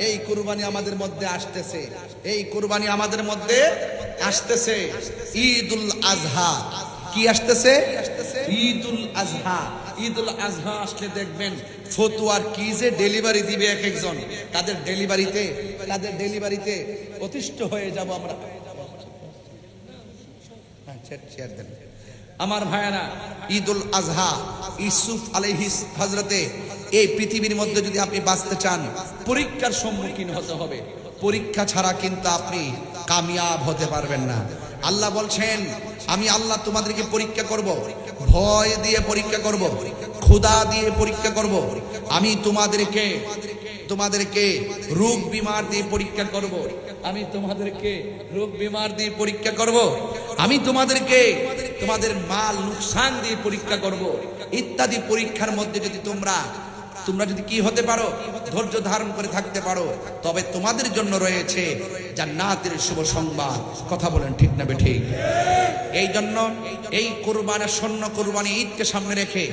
এই কুরবানি আমাদের মধ্যে আসতেছে, এই কুরবানি আমাদের মধ্যে আসতেছে। ঈদুল আজহা কি আসতেছে? ঈদুল আজহা। ঈদুল আজহা আসলে দেখবেন ফতুয়ার কি যে ডেলিভারি দিবে এক একজন, তাদের ডেলিভারিতে অতিষ্ঠ হয়ে যাব আমরা। আমার ভাইয়ারা, ঈদুল আজহা, ইউসুফ আলাইহিস হযরতে, এই পৃথিবীর মধ্যে যদি আপনি বাঁচতে চান, পরীক্ষার সম্মুখীন হতে হবে। পরীক্ষা ছাড়া কিন্তু আপনি কামিয়াব হতে পারবেন না। আল্লাহ বলছেন, আমি আল্লাহ তোমাদেরকে পরীক্ষা করব, ভয় দিয়ে পরীক্ষা করব, ক্ষুধা দিয়ে পরীক্ষা করব, আমি তোমাদেরকে রোগ বিমার দিয়ে পরীক্ষা করব, আমি তোমাদেরকে রোগ বিমার দিয়ে পরীক্ষা করব, আমি তোমাদেরকে তোমাদের মাল নুকসান দিয়ে পরীক্ষা করব। ইত্যাদি পরীক্ষার মধ্যে যদি তোমরা যদি কি হতে পারো, ধৈর্য ধারণ করে থাকতে পারো, তবে তোমাদের জন্য রয়েছে জান্নাতের শুভ সংবাদ। কথা বলেন ঠিক না বেঠিক? এই জন্য এই কুরবানের স্বর্ণ কুরবানি ঈদকে সামনে রেখে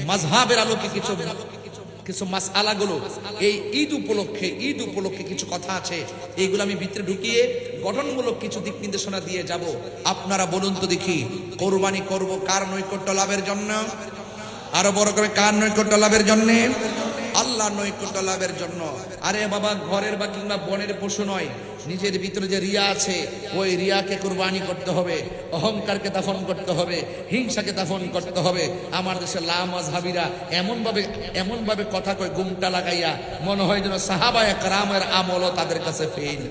মাযহাবের আলোকে কিছু মাসআলাগুলো এই ঈদ উপলক্ষে কিছু কথা আছে, এইগুলো আমি ভিতরে ঢুকিয়ে গঠনমূলক কিছু দিক নির্দেশনা দিয়ে যাব। আপনারা বলুন তো দেখি, কোরবানি করব কার নৈকট্য লাভের জন্য? আরো বড় করে, কার নৈকট্য লাভের জন্য? আল্লাহর নৈকট্য লাভের জন্য। আরে বাবা, ঘরের বা কিংবা বনের পশু নয়, নিজের ভিতরে যে রিয়া আছে ওই রিয়াকে কুরবানি করতে হবে, অহংকারকে দাফন করতে হবে, হিংসাকে দাফন করতে হবে। আমার দেশে লামাযহাবীরা এমন ভাবে কথা কয় গুমটা লাগাইয়া, মনে হয় যেন সাহাবায়ে কেরামের আমলও তাদের কাছে ফেল।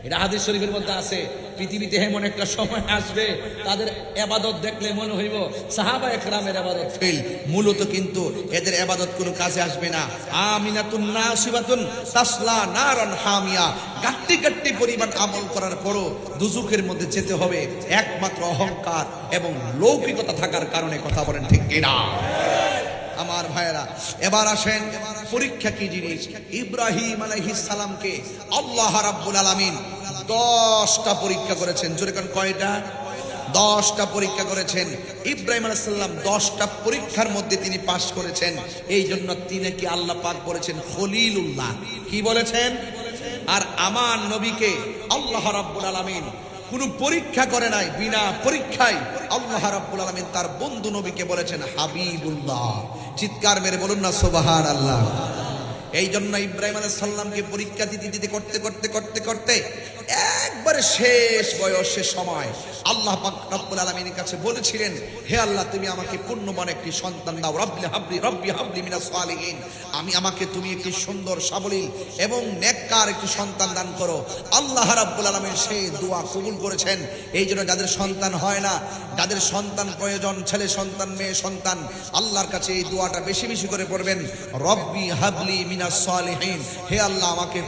এটা হাদিস শরীফের মধ্যে আছে। পৃথিবীতে এমন একটা সময় আসবে তাদের ইবাদত দেখলে মনে হইব সাহাবায়ে কেরামের ইবাদত ফেল। মূলত কিন্তু এদের ইবাদত কোনো কাজে আসবে না। আমিনাতুন নাসিবাতুন তাসলা নারান হামিয়া, গাট্টি পরিমাণ আমল করার পরও দুজুকের মধ্যে যেতে হবে একমাত্র অহংকার এবং লৌকিকতা থাকার কারণে। কথা বলেন ঠিক কিনা? আমার ভাইয়েরা, এবার আসেন পরীক্ষা কি জিনিস। ইব্রাহিম আলাইহিস সালামকে আল্লাহ রাব্বুল আলামিন 10টা পরীক্ষা করেছেন। জোরে কোন কয়টা? 10টা পরীক্ষা করেছেন। ইব্রাহিম আলাইহিস সালাম 10টা পরীক্ষার মধ্যে তিনি পাশ করেছেন। এই জন্য তিনি কি আল্লাহ পাক বলেছেন খলিলুল্লাহ। কি বলেছেন? আর আমার নবীকে আল্লাহ রাব্বুল আলামিন কোন পরীক্ষা করে নাই, বিনা পরীক্ষায় আল্লাহ রাব্বুল আলামিন তার বন্ধু নবীকে বলেছেন হাবিবুল্লাহ। চিৎকার মেরে বলুন না সুবহানাল্লাহ। এই জন্য ইব্রাহিম আলাইহিস সালামকে পরীক্ষা দিতে করতে একবারে শেষ বয়সের সময় আল্লাহ পাক রব্বুল আলামিনের কাছে বলেছিলেন, হে আল্লাহ, তুমি আমাকে পূর্ণবান একটি সন্তান দাও। রব্বি হাবলি মিনাস সালিহিন, আমাকে তুমি একটি সুন্দর সাবলীল এবং নেককার একটি সন্তান দান করো। আল্লাহ রাব্বুল আলামিন সেই দোয়া কবুল করেছেন। এই জন্য যাদের সন্তান হয় না, যাদের সন্তান প্রয়োজন, ছেলে সন্তান মেয়ে সন্তান, আল্লাহর কাছে এই দোয়াটা বেশি বেশি করে পড়বেন, রব্বি হাবলি মিনাস সালিহিন, হে আল্লাহ আমাকে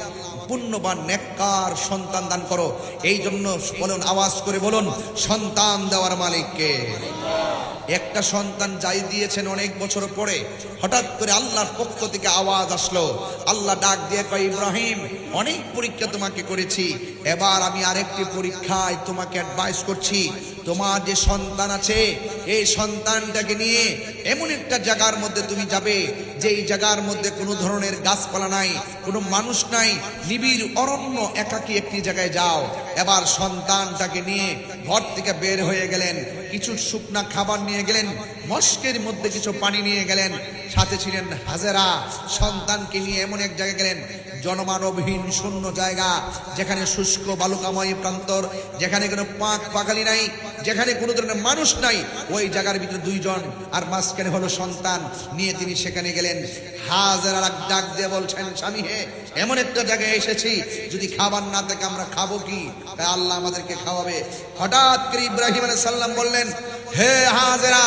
পুণ্যবান নেককার সন্তান দান করো। এই জন্য বলুন, আওয়াজ করে বলুন, সন্তান দেওয়ার মালিককে। একটা সন্তান যাই দিয়েছেন অনেক বছর পরে হঠাৎ করে আল্লাহর পক্ষ থেকে আওয়াজ আসলো। আল্লাহ ডাক দিয়ে কয়, ইব্রাহিম, অনেক পরীক্ষা তোমাকে করেছি, এবার আমি আরেকটি পরীক্ষায় তোমাকে অ্যাডভাইস করছি। তোমার যে সন্তান আছে এই সন্তানটাকে নিয়ে এমন একটা জায়গার মধ্যে তুমি যাবে, যেই জায়গার মধ্যে কোনো ধরনের গাছপালা নাই, কোনো মানুষ নাই, নিবিড় অরণ্য, একাকী একটি জায়গায় যাও। এবার সন্তানটাকে নিয়ে ঘর থেকে বের হয়ে গেলেন, কিছু শুকনা খাবার নিয়ে গেলেন, মস্কের মধ্যে কিছু পানি নিয়ে গেলেন, সাথে ছিলেন হাজেরা। সন্তানকে নিয়ে এমন এক জায়গায় গেলেন, জনমানবহীন শূন্য জায়গা, যেখানে শুষ্ক বালুকাময় প্রান্তর, যেখানে কোনো পাখালি নাই, যেখানে কোনো ধরনের মানুষ নাই। ওই জায়গার ভিতরে দুইজন, আর মাঝখানে হলো সন্তান নিয়ে তিনি সেখানে গেলেন। হাজেরা ডাক দিয়ে বলছেন, স্বামী হে, এমন একটা জায়গায় এসেছি, যদি খাবার না থাকে আমরা খাবো কি? তাই আল্লাহ আমাদেরকে খাওয়াবে। হঠাৎ করে ইব্রাহিম আলাইহিস সালাম বললেন, হে হাজেরা,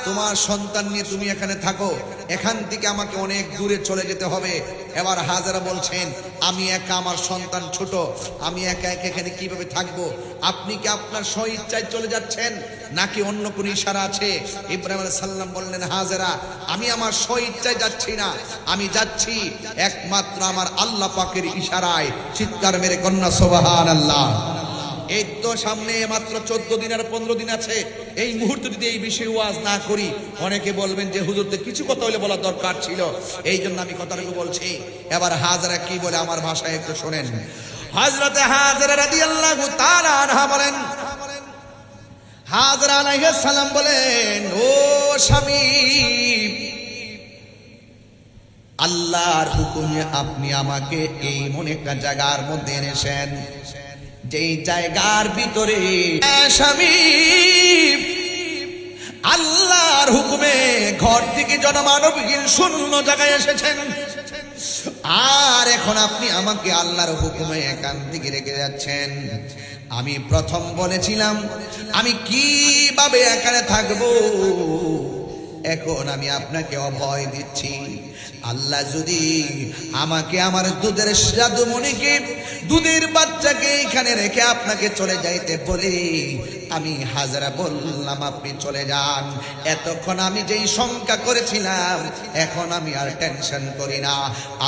তোমার সন্তান নিয়ে তুমি এখানে থাকো, এখান থেকে আমাকে অনেক দূরে চলে যেতে হবে। এবার হাজেরা বলছেন, আমি একা, আমার সন্তান ছোট, আমি একা এখানে কিভাবে থাকবো? আপনি কি আপনার স্বইচ্ছায় চলে যাচ্ছেন নাকি অন্য কোনো ইশারা আছে? ইব্রাহিম আলাইহিস সালাম বললেন, হাজেরা, আমি আমার স্বইচ্ছায় যাচ্ছি না, আমি যাচ্ছি একমাত্র আমার আল্লাহ পাকের ইশারায়। চিৎকার মেরে কন্যা সুবহানাল্লাহ। এই তো সামনে মাত্র 14 দিন আর 15 দিন আছে। এই মুহূর্তে যদি এই বিষয়ে ওয়াজ না করি, অনেকে বলবেন যে হুজুরতে কিছু কথা হলে বলা দরকার ছিল, এই জন্য আমি কথাটুকু বলছি। এবার হাজেরা কি বলে আমার ভাষায় একটু শোনেন। হযরতে হাজেরা রাদিয়াল্লাহু তাআলা আনহা বলেন, হাজেরা আলাইহিস সালাম বলেন, ও স্বামী, আল্লাহর হুকুমে আপনি আমাকে এই মনে একটা জায়গার মধ্যে এনেছেন, যেই জায়গার ভিতরে স্বামী আল্লাহর হুকুমে ঘর থেকে জনমানবহীন শূন্য জায়গায় এসেছেন। আর এখন আপনি আমাকে আল্লাহর হুকুমে একান্তিকে রেখে যাচ্ছেন। আমি প্রথম বলেছিলাম আমি কিভাবে এখানে থাকবো, এখন আমি আপনাকে অভয় দিচ্ছি। আল্লাহ যদি আমাকে আমার দুধের জাদুমণিকে, দুধের বাচ্চাকে এখানে রেখে আপনাকে চলে যাইতে বলে, আমি হাজারা বললাম আপনি চলে যান। এতক্ষণ আমি যেই শঙ্কা করেছিলাম এখন আমি আর টেনশন করি না।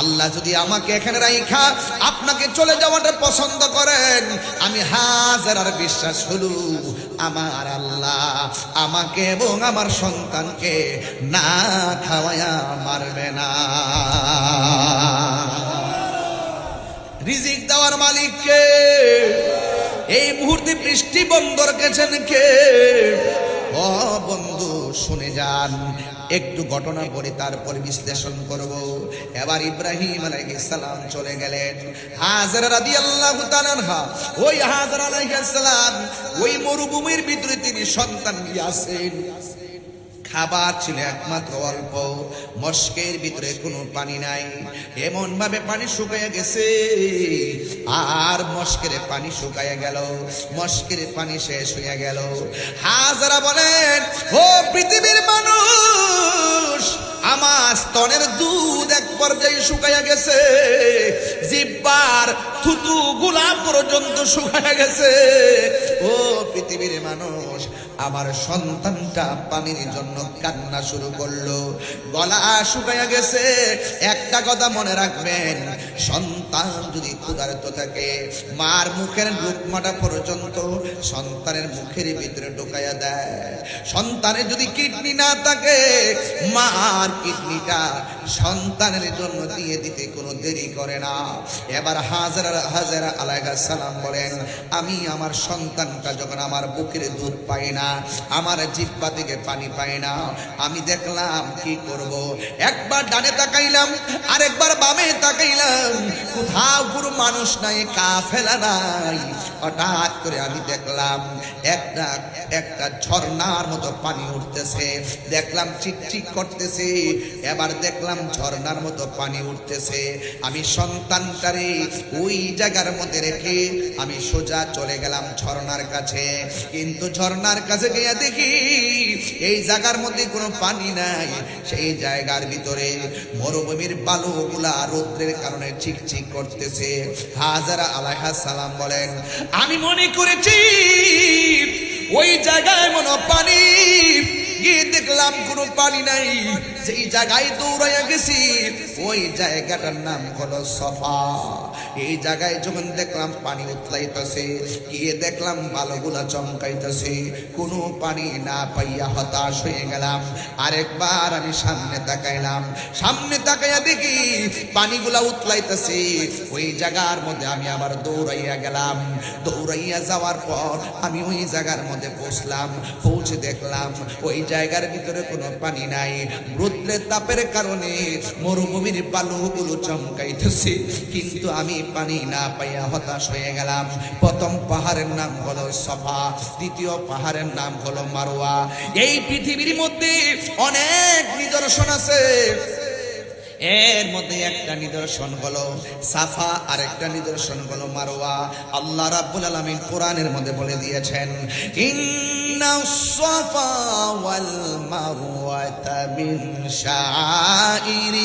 আল্লাহ যদি আমাকে এখানে রাইখা আপনাকে চলে যাওয়াটা পছন্দ করেন, আমি হাজারার বিশ্বাস হলো আমার আল্লাহ আমাকে এবং আমার সন্তানকে না খাওয়ায়া মারবে না। রিজিক দেওয়ার মালিক কে? এই মুহূর্তে বৃষ্টি বন্ধ রেখেছেন কে? ও বন্ধু শুনে যান, একটু ঘটনা পড়ে তারপর বিশ্লেষণ করব। এবার ইব্রাহিম আলাইহিস সালাম চলে গেলেন। হাজরা রাদিয়াল্লাহু তাআলা আনহা, ওই হাজরা আলাইহিস সালাম ওই মরুভূমির ভিতরে তিনি সন্তান নিয়ে আসেন। খাবার ছিল একমাত্র অল্প, মস্কের ভিতরে কোনো পানি নাই, এমন ভাবে পানি শুকিয়ে গেছে। আর মস্কের পানি শুকিয়ে গেল, মস্কের পানি শেষ হয়ে গেল। হাজারা বলেন, ও পৃথিবীর মানুষ, আমার স্তনের দুধ এক পর্যায়ে শুকিয়ে গেছে, জিহ্বার থুতু গুলা পর্যন্ত শুকিয়ে গেছে। ও পৃথিবীর মানুষ, আমার সন্তানটা পানির জন্য কান্না শুরু করলো, গলা শুকায়া গেছে। একটা কথা মনে রাখবেন, সন্তান যদি ক্ষুধার্ত থাকে, মার মুখের লুকমাটা পর্যন্ত সন্তানের মুখের ভিতরে ঢোকায়া দেয়। সন্তানের যদি কিডনি না থাকে, মার কিডনিটা সন্তানের জন্য দিয়ে দিতে কোনো দেরি করে না। এবার হাজরা আলাইহিস সালাম বলেন, আমি আমার সন্তানটা যখন আমার বুকের দুধ পাই না, আমার জিহ্বা থেকে পানি পাই না, আমি দেখলাম কি করব। একবার ডানে তাকাইলাম, আরেকবার বামে তাকাইলাম, কোথাও কোনো মানুষ নাই, কাফেলা নাই। হঠাৎ করে আমি দেখলাম একটা ঝর্ণার মতো পানি উঠতেছে, দেখলাম চিকচিক করতেছে। এবার দেখলাম ঝর্ণার মতো পানি উঠতেছে। আমি সন্তানটারে ওই জায়গার মধ্যে রেখে আমি সোজা চলে গেলাম ঝর্ণার কাছে। কিন্তু ঝর্ণার কাছে গিয়ে দেখি এই জায়গার মধ্যে কোনো পানি নাই। সেই জায়গার ভিতরে মরুভূমির বালুগুলা রৌদ্রের কারণে চিকচিক করতেছে। হাজরা আলাইহিস সালাম বলেন, আমি মনে করেছি ওই জায়গায় মনে পানি, গিয়ে দেখলাম কোনো পানি নাই। যেই জায়গায় দৌড়াইয়া গেছি ওই জায়গাটার নাম হলো সফা। এই জায়গায় যখন দেখলাম পানি উতলাইতেছে, গিয়ে দেখলাম বালুগুলা চমকাইতেছে, কোনো পানি না পাইয়া হতাশ হয়ে গেলাম। আরেকবার আমি সামনে তাকাইলাম, সামনে তাকাইয়া দেখি পানিগুলা উতলাইতেছে। ওই জায়গার মধ্যে আমি আবার দৌড়াইয়া গেলাম। দৌড়াইয়া যাওয়ার পর আমি ওই জায়গার মধ্যে পৌঁছলাম। পৌঁছে দেখলাম ওই জায়গার ভিতরে কোনো পানি নাই। রৌদ্রের তাপের কারণে মরুভূমির বালুগুলো চমকাইতেছে, কিন্তু আমি পানি না পাইয়া হতাশ হয়ে গেলাম। প্রথম পাহাড়ের নাম হলো সফা, দ্বিতীয় পাহাড়ের নাম হলো মারওয়া। এই পৃথিবীর মধ্যে অনেক নিদর্শন আছে, এর মধ্যে একটা নিদর্শন হলো সাফা, আর একটা নিদর্শন হলো মারওয়া। আল্লাহ রাব্বুল আলামিন কোরআনের মধ্যে বলে দিয়েছেন, ইন্নাস সাফা ওয়াল মারওয়াতা মিন শাআইরিল্লাহ।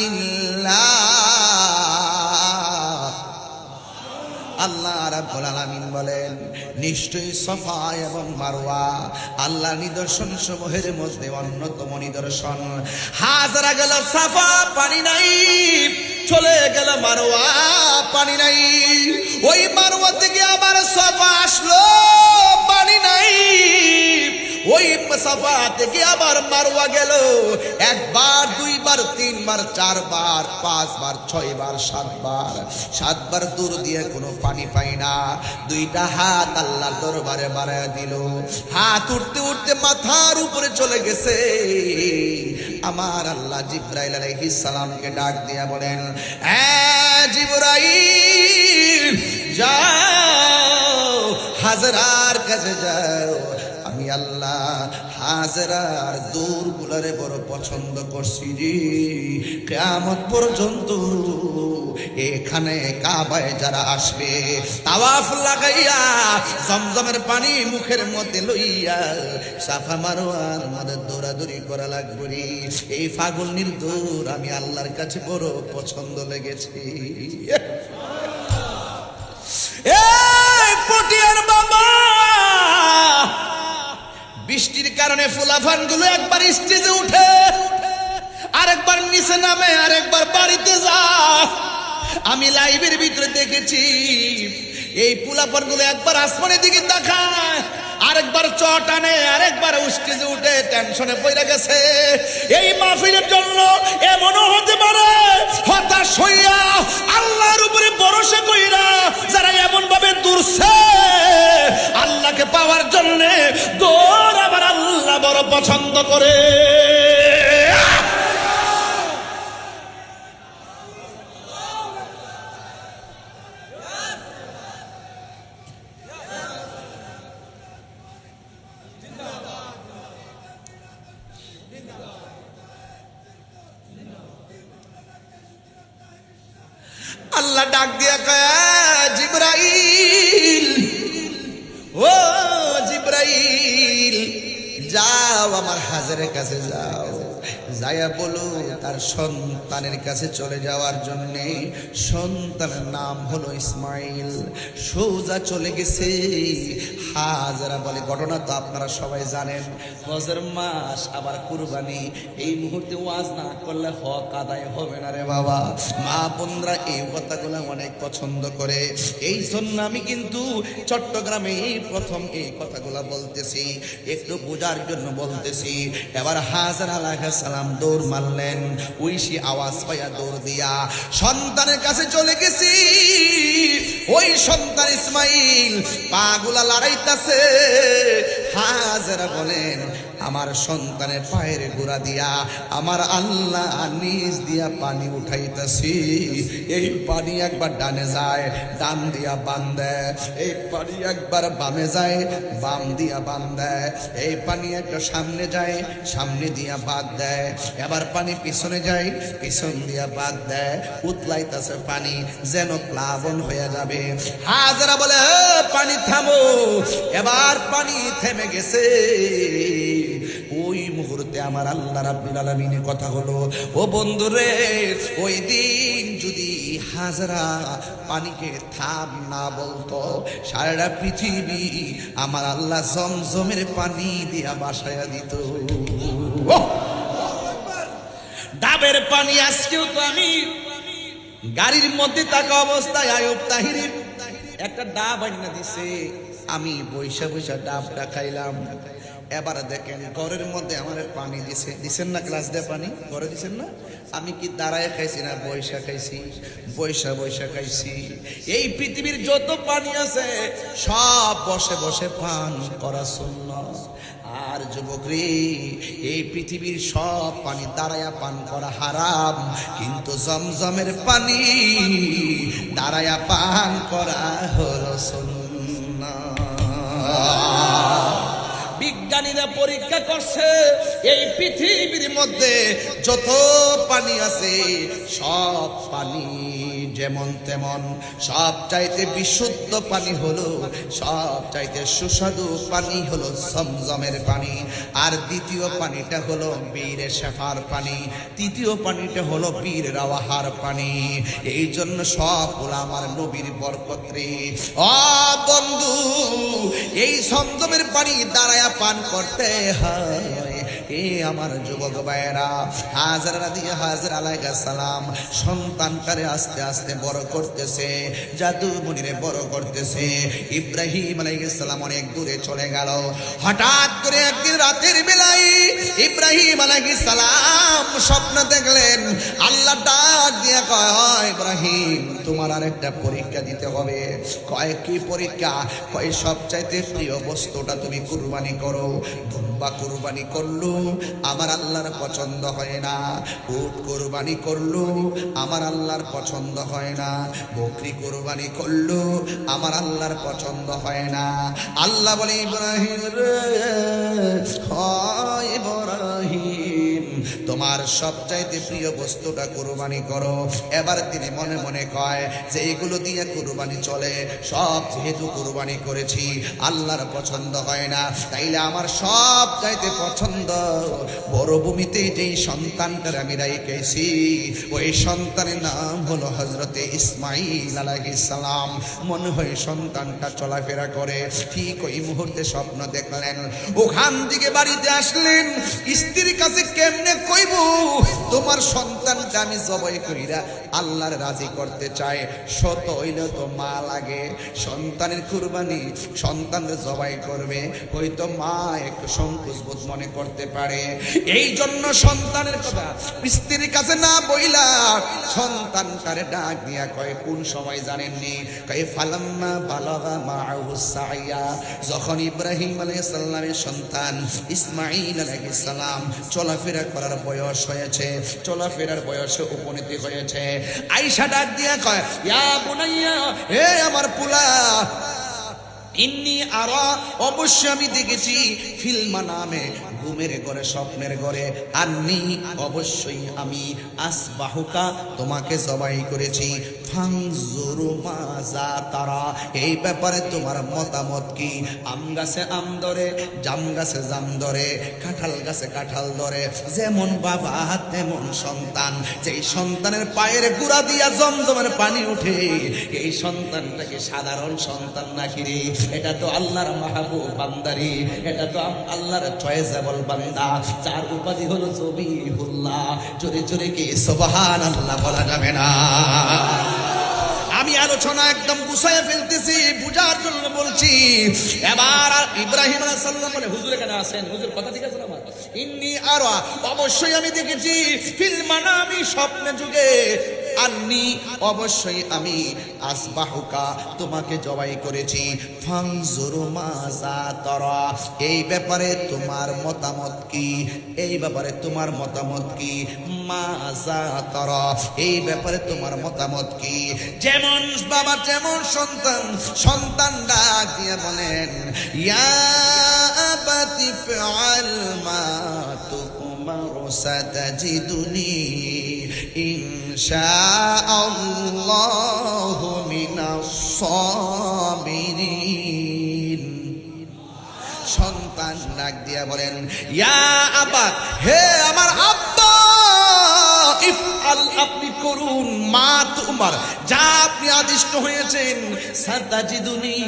আল্লাহ রাব্বুল আলামিন বলেন, নিশ্চয়ই সফা এবং মারওয়া আল্লাহর নিদর্শন সমূহের মধ্যে অন্যতম নিদর্শন। হাজরা গেল সাফা, পানি নাই, চলে গেল মারওয়া, পানি নাই। ওই মারওয়া থেকে আবার সফা আসলো, পানি নাই। ওই সাফা থেকে আবার মারওয়া গেল, একবার, দুইবার, তিনবার, চারবার, পাঁচবার, ছয়বার, সাতবার দূর দিয়ে কোনো পানি পাই না। দুইটা হাত আল্লাহর দরবারে বাড়ায় দিল, হাত উঠতে উঠতে মাথার উপরে চলে গেছে। আমার আল্লাহ জিবরাইল আলাইহিস সালামকে ডাক দিয়া বলেন, জিবরাইল যাও, হাজরার কাছে যাও, আমি আল্লাহ হাজরার দৌড়গুলারে বড় পছন্দ করছি রে। কিয়ামত পর্যন্ত এখানে কাবায় যারা আসবে তাওয়াফ লাগাইয়া জমজমের পানি মুখের মধ্যে লইয়া সাফা মারওয়ার মধ্যে দৌড়াদৌড়ি করা লাগবে রে। এই ফাগুনির দৌড় আমি আল্লাহর কাছে বড় পছন্দ লেগেছে। এই পটিয়ার বাবা, বৃষ্টির কারণে ফুলাফান গুলো একবার স্টেজে উঠে, আরেকবার নিচে নামে, আরেকবার বাড়িতে যা। আমি লাইভের ভিতরে দেখেছি এই ফুলাফান গুলো একবার আসমানের দিকে তাকায়, আরেকবার চট আনে, আরেকবার স্টেজে উঠে টেনশনে পড়ে গেছে। এই মাহফিলের জন্য এমনও হতে পারে হতাশ হইয়া আল্লাহর উপরে ভরসা কইরা যারা এমন ভাবে দৌড়ছে আল্লাহকে পাওয়ার জন্য, দৌড় আবার আল্লাহ বড় পছন্দ করে। আল্লাহ ডাক দিয়া কয়, জিবরাইল, ও জিবরাইল, যাও আমার হাজারের কাছে যাও, যাইয়া বলো তার সন্তানের কাছে চলে যাওয়ার জন্যে। সন্তানের নাম হলো ইসমাইল। সোজা চলে গেছে। হাজারা বলে, ঘটনা তো আপনারা সবাই জানেন, হজের মাস আবার কুরবানি, এই মুহূর্তে ওয়াজ না করলে হক আদায় হবে না রে বাবা। মা বোনরা এই কথাগুলো অনেক পছন্দ করে, এই জন্য আমি কিন্তু চট্টগ্রামে এই প্রথম এই কথাগুলো বলতেছি, একটু বোঝার জন্য বলতেছি। এবার হাজার আলাইহিস সালাম দৌড় মারলেন, ঐশী আওয়াজ পাইয়া দৌড় দিয়া সন্তানের কাছে চলে গেছি। ওই সন্তান ইসমাইল পাগুলা লড়াইতাছে। হাজারা বলেন, আমার সন্তানের পায়ের গোড়া দিয়া আমার আল্লাহ নিজ দিয়া পানি উঠাইতেছি। এই পানি একবার ডানে যায়, ডান দিয়া বান দেয়, এই পানি একবার বামে যায়, বাম দিয়া বান দেয়, এই পানি একটা সামনে যায়, সামনে দিয়া বাদ দেয়, এবার পানি পিছনে যায়, পিছন দিয়া বাদ দেয়। উতলাইতেছে পানি যেন প্লাবন হয়ে যাবে। হাজারা বলে, পানি থামো। এবার পানি থেমে গেছে। ওই মুহূর্তে আমার আল্লাহ রাব্বুল আলামিনের কথা হলো, ও বন্ধুরে, ওই দিন যদি হাজারা পানিকে থাম না বলতো, সারা পৃথিবী আমার আল্লাহ জমজমের পানি দিয়া বাসায়া দিত। ডাবের পানি আজকেও তো আমি গাড়ির মধ্যে থাকা অবস্থায় আয়ুব তাহিরির একটা ডাব আইনা দিছে, আমি বৈশা বৈশা ডাবটা খাইলাম। এবার দেখেন ঘরের মধ্যে আমার পানি দিছেন না, গ্লাস দিয়ে পানি ঘরে দিছেন না, আমি কি দাঁড়ায় খাইছি না বৈশা খাইছি? বৈশা বৈশা খাইছি। এই পৃথিবীর যত পানি আছে সব বসে বসে পান করা সুন্নাত। আর যুবক রে, এই পৃথিবীর সব পানি দাঁড়ায়া পান করা হারাম, কিন্তু জমজমের পানি দাঁড়ায়া পান করা হলো সুন্নাত। বিজ্ঞানীরা পরীক্ষা করছে, এই পৃথিবীর মধ্যে যত পানি আছে সব পানি যেমন তেমন, সব চাইতে বিশুদ্ধ পানি হলো, সব চাইতে সুস্বাদু পানি হলো জমজমের পানি। আর দ্বিতীয় পানিটা হলো বীর শেফার পানি, তৃতীয় পানিটা হলো বীর রাওয়াহার পানি। এই জন্য সবগুলো আমার নবীর বরকত রে। ও বন্ধু, এই জমজমের পানি দাঁড়ায়া পান করতে হয়। এ আমার যুবক ভাইয়েরা, হাজরা দিয়ে হাজরা আলাইহিস সালাম সন্তানটারে আস্তে আস্তে বড় করতেছে, জাদু মনিরে বড় করতেছে। ইব্রাহিম আলাইহিস সালাম অনেক দূরে চলে গেল। হঠাৎ করে একদিন রাতের বেলায় ইব্রাহিম আলাইহিস সালাম স্বপ্ন দেখলেন। আল্লাহ ডাক দিয়ে কয়, ইব্রাহিম তোমার আরেকটা পরীক্ষা দিতে হবে। কয় কি পরীক্ষা? কয় সবচাইতে প্রিয় বস্তুটা তুমি কুরবানি করো। দুম্বা কুরবানি করলো, আমার আল্লাহর পছন্দ হয় না। উট কোরবানি করলো, আমার আল্লাহর পছন্দ হয় না। বকরি কোরবানি করলো, আমার আল্লাহর পছন্দ হয় না। আল্লাহ বলে, ইব্রাহিম রে, হয় ইব্রাহিম, তোমার সবচাইতে প্রিয় বস্তুটা কোরবানি করো। এবার তিনি মনে মনে কয় যে এগুলো দিয়ে কোরবানি চলে, সব যেহেতু কোরবানি করেছি আল্লাহর পছন্দ হয় না, তাইলে আমার সব চাইতে পছন্দ বড়ভূমিতে যেই সন্তানটার আমি রেখেছি, ওই সন্তানের নাম হলো হযরতে ইসমাঈল আলাইহিস সালাম। মনে হয় সন্তানটা চলাফেরা করে, ঠিক ওই মুহূর্তে স্বপ্ন দেখলেন। ওখান থেকে বাড়িতে আসলেন, স্ত্রীর কাছে কেমনে কইব তোমার সন্তানটা আমি জবাই কইরা আল্লাহর রাজি করতে চাই। শত হইলে তো মা লাগে, সন্তানের কুরবানি সন্তানের জবাই করবে, হয়তো মা একটু সংকোচ বোধ মনে করতে পারে। এই জন্য সন্তানের কথা স্ত্রীর কাছে না বইলা সন্তানটারে ডাক দিয়া কয়, কোন সময় জানেননি? কয় ফালাম্মা বালাগা মাআহুস সাইয়া, যখন ইব্রাহিম আলাইহিস সালামের সন্তান ইসমাঈল আলাইহিস সালাম চলাফেরা করার বয়স হয়েছে, চলাফেরার বয়সে উপনীত হয়েছে, আয়েশা ডাক দিয়া কয়, ইয়া বুনাইয়া, হে আমার পুলা, ইন্নি আরা, অবশ্যই আমি দেখেছি, ফিল মানামে, ঘুমের ঘরে, স্বপ্নের ঘরে, আন্নি, অবশ্যই আমি, আসবাহুকা, তোমাকে জবাই করেছি, ফানজুরু মাজা তারা, এই ব্যাপারে তোমার মতামত কি? আম গাছে আম ধরে, জাম গাছে জাম ধরে, কাঁঠাল গাছে কাঁঠাল ধরে, যেমন বাবা তেমন সন্তান। যেই সন্তানের পায়ের গুড়া দিয়া জমজমের পানি উঠে, এই সন্তানটাকে সাধারণ সন্তান নাকি রে? এটা তো আল্লাহর মাহবুব বান্দারি, এটা তো আল্লাহর চয়েসেবল বান্দা, যার উপাধি হলো জবিহুল্লাহ। জোরে জোরে কি সুবহানাল্লাহ বলা যাবে না? আমি আলোচনা একদম গুছাইয়া ফেলতেছি, বুঝার জন্য বলছি। এবার ইব্রাহিম আলাইহিস সালাম বলে, হুজুর এখানে আছেন, হুজুর কথা ঠিক আছে না আমার? ইন্নি আরা, অবশ্যই আমি দেখেছি, ফিল মানামি, স্বপ্নে যুগে, আন্নি, অবশ্যই আমি, আসবাহুকা, তোমাকে জবাই করেছি, ফানজুরু মাজা তারা, এই ব্যাপারে তোমার মতামত কি? এই ব্যাপারে তোমার মতামত কি? মাজা তারা, এই ব্যাপারে তোমার মতামত কি? যেমন বাবা যেমন সন্তান, সন্তান ডাক দিয়ে বলেন, ইয়া আবাতি ফাআল মা তুমারু সাতাজিদুনি ইনশাআল্লাহু মিনাস সাবিরিন। সন্তান ডাক দিয়া বলেন, ইয়া আবাত, হে আমার আব্বা, ইফআল, আপনি করুন, মা তুমার, যা আপনি আদিষ্ট হয়েছেন, সাতাজিদুনি,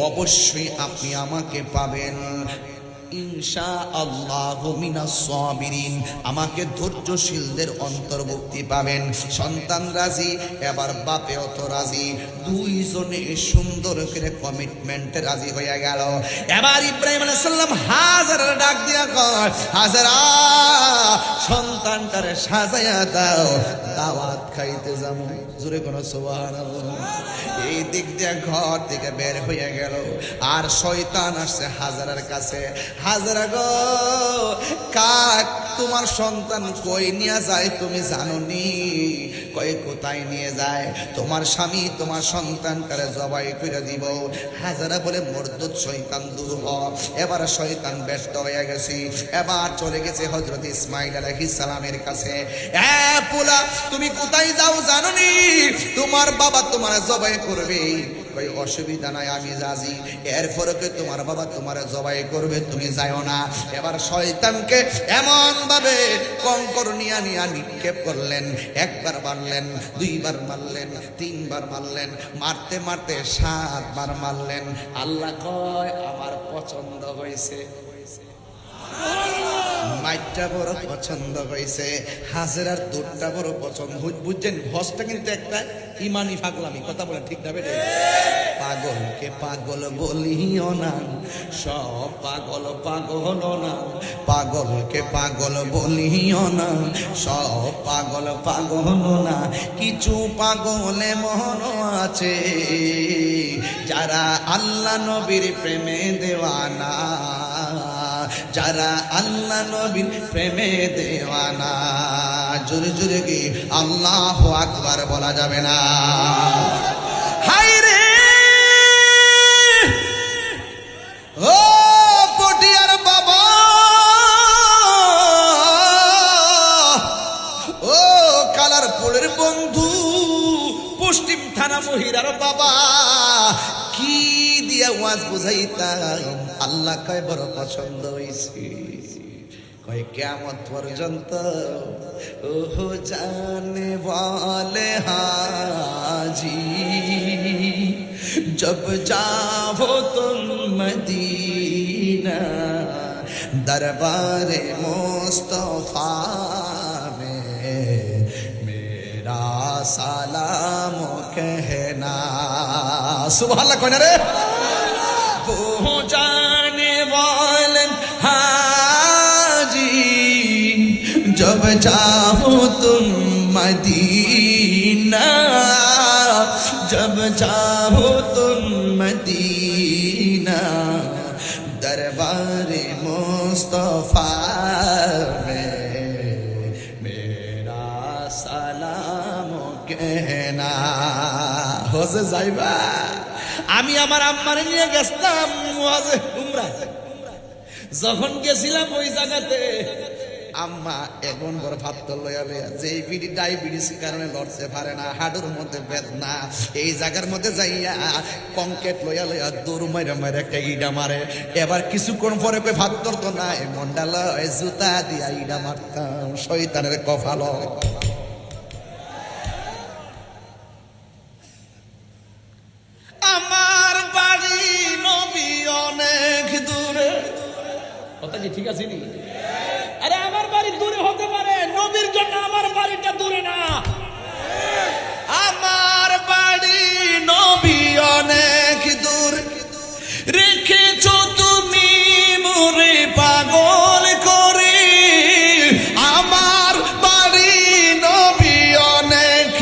অবশ্যই আপনি আমাকে পাবেন, ইনশাআল্লাহু মিনাস সাবিরিন, আমাকে ধৈর্যশীলদের অন্তর্ভুক্তি পাবেন। সন্তান রাজি, এবার বাপেও তো রাজি, দুইজনে সুন্দর করে কমিটমেন্টে রাজি হয়ে গেল। এবার ইব্রাহিম আলাইহিস সালাম হাজারের ডাক দিয়া কয়, হাজারা, সন্তানটারে সাজায়া দাও, দাওয়াত খাইতে যাবো। জোরে কোন সুবহানাল্লাহ। এই দিক দিয়ে ঘর থেকে বের হয়ে গেল, আর শয়তান আসছে হাজারার কাছে। হাজারা গো, কাক তোমার সন্তান কই নিয়ে যায় তুমি জানো নি? কই কোথায় নিয়ে যায়? তোমার স্বামী তোমার সন্তানটারে জবাই করে দিব। হাজারা বলে, মরদুদ শয়তান দূর হ। এবার শয়তান ব্যস্ত হয়ে গেছে, এবার চলে গেছে হযরত ইসমাঈল আলাইহিস সালামের কাছে। এ পোলা, তুমি কোথায় যাও জানো নি? তোমার বাবা তোমার জবাই করবে। কই অসুবিধা নাই, আমি রাজি, এরপরে তোমার বাবা তোমার জবাই করবে, তুমি যাও না। এবার শয়তানকে এমন ভাবে কঙ্কর নিয়া নিক্ষেপ করলেন, একবার মারলেন, দুইবার মারলেন, তিনবার মারলেন, মারতে মারতে 7 বার মারলেন। আল্লাহ কয়, আমার পছন্দ হয়েছে, মাইটটা বড় পছন্দ হয়েছে, হাজেরার দুধটা বড় পছন্দ। বুঝছেন, হজটা কিন্তু একটা ইমানি পাগলামি, কথা বলে ঠিক না বেটে? পাগলকে পাগল বলিও না, সব পাগল পাগল না, পাগলকে পাগল বলিও না, সব পাগল পাগল না, কিছু পাগলে মন আছে, যারা আল্লাহ নবীর প্রেমে দেওয়ানা, যারা আল্লাহ নবীর প্রেমে দেওয়ানা। জোরে জোরে কি আল্লাহু আকবার বলা যাবে না? হায় রে ও পটিয়ার বাবা, ও কালারপুরের বন্ধু, পশ্চিম থানা মহিরার বাবা, কি দিয়া ওয়াজ বুঝাইতাম? আল্লাহ কয় বড় পছন্দ হইছে, কয় কিয়ামত পর্যন্ত। ওহো জানে ওয়ালে হাজি, जब जाओ तुम मदीना, दरबार मुस्तफा में मेरा सलाम कहना। सुभान अल्लाह कौन रे? वो जाने वाले हाजी, जब जाओ तुम मदीना, जब चाहो तुम मदीना, दरबार मुस्तफा में मेरा सलाम कहना। হোসে যাইবা? আমি আমার আম্মারে নিয়ে গেছিলাম ওয়াজে উমরা। যখন গেছিলাম ওই জায়গাতে আম্মা এখন বড় ভাত লইয়া লইয়া, যে বিডি ডায়াবেটিস কারণে লড়তে পারে না, হাড়ুর মধ্যে বেদনা, এই জায়গার মধ্যে যাইয়া কংক্রিট লইয়া লইয়া দৌড় মাইরা মাইরা একটা ইডা মারে। এবার কিছুক্ষণ পরে কই ভাত ধরতো না, মন্ডা লয় জুতা দিয়া ইডা মারতাম, শয়তানের কপাল। আমার বাড়ি নবী অনেক দূরে, কথা কি ঠিক আছে নি? আরে আমার বাড়ি দূরে হতে পারে, নবীর জন্য আমার বাড়িটা দূরে না। আমার বাড়ি নবী অনেক দূর, রেখেছো তুমি মোরে পাগল করে। আমার বাড়ি নবী অনেক,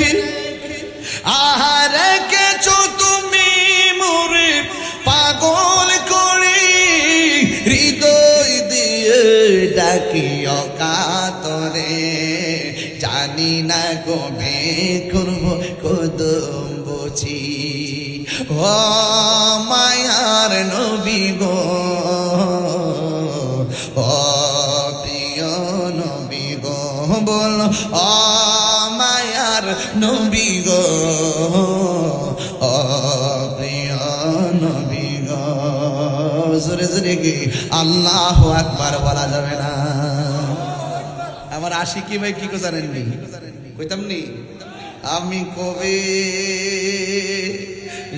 আহা রেখেছো তুমি মোরে পাগল করে। হৃদয় দিয়ে ডাকি অকাতরে, জানি না কবে করবো কদম বুঝি। ও মায়ার নবী গো, ও প্রিয় নবী গো, বল ও মায়ার নবী গো, ও প্রিয় নবী গো। জোরে জোরে কি আল্লাহু আকবার বলা যাবে না? আমার আশিকি ভাই কি জানেননি? কইতাম নি, আমি কবে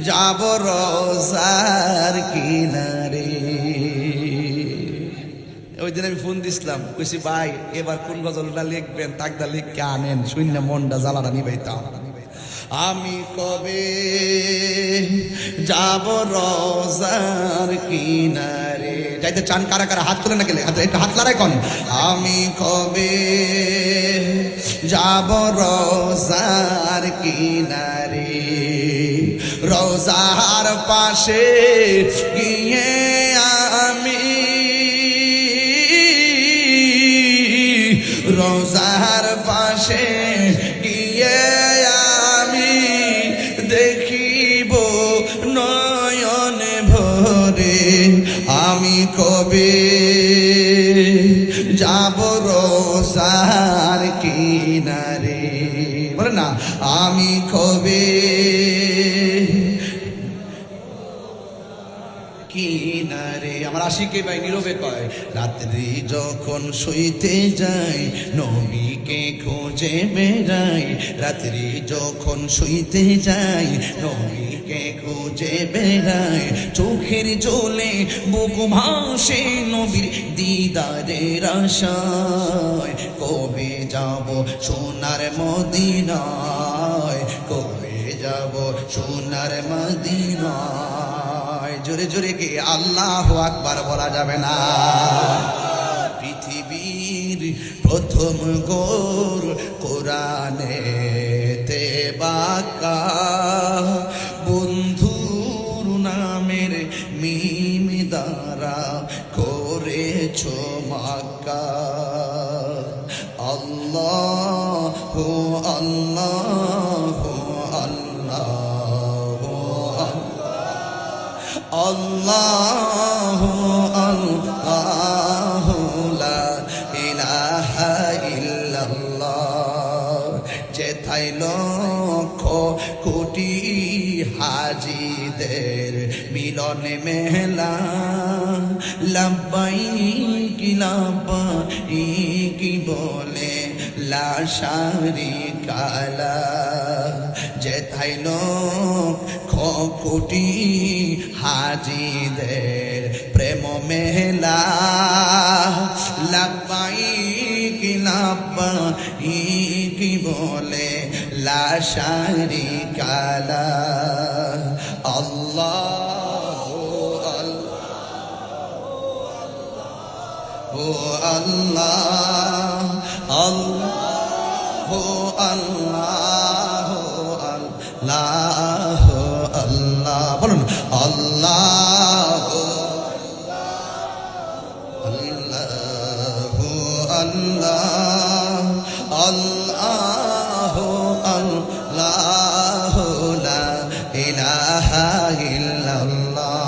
যাব রোজার কিনারে। ওই দিন আমি ফোন দিছিলাম, কইছি ভাই এবার কোন গজলটা লিখবেন, তাকদা লিখকে আনেন, শূন্য মনটা জ্বালাটা নিবাইতাম। আমি কবে যাব রোজার কিনারে। যাইতে চান কারা কারা হাত তুলে না গেলে একটা হাত লড়াই কন। আমি কবে যাব রোজার কিনারে, রোজার পাশে গিয়ে আমি, রোজার পাশে গিয়ে আমি দেখিব নয়ন ভরে। আমি কবে যাব রোজার কিনারে, বলে না আমি কবে কিনারে। আমার আশিকে ভাই নীরবে কয়, রাত্রি যখন শুইতে যাই নবীকে খুঁজে বেড়াই। রাত্রি যখন শুইতে যাই নবীকে খুঁজে বেড়াই। চোখের জলে বুক ভাসে নবীর দিদারের আশায়। কবে যাব সোনার মদিনায়, কবে যাব সোনার মদিনায়। জোরে জোরে কি আল্লাহু আকবার বলা যাবে না? পৃথিবীর প্রথম গোর কোরআনেতে বাঁকা, বন্ধুর নামের মিম দ্বারা করে করেছো মক্কা আল্লাহু আল্লাহু আল্লাহু আল্লাহু আল্লাহু লা ইলাহা ইল্লাল্লাহ যেথায় লক্ষ কোটি হাজিদের মিলনে মেলা লাব্বাইক লাব্বাইক বলে লা শারিকা লাহ যেথায় লক্ষ কোটি হাজিদের প্রেম মেলা লাব্বাইক লাব্বাইক বলে লা শারিকা লাহ আল্লাহু আল্লাহু আল্লাহ আল্লাহু আল্লাহু আল্লাহু আল্লাহ বলুন আল্লাহু আল্লাহু আল্লাহ আল্লাহু আল্লাহু লা ইলাহা ইল্লাল্লাহ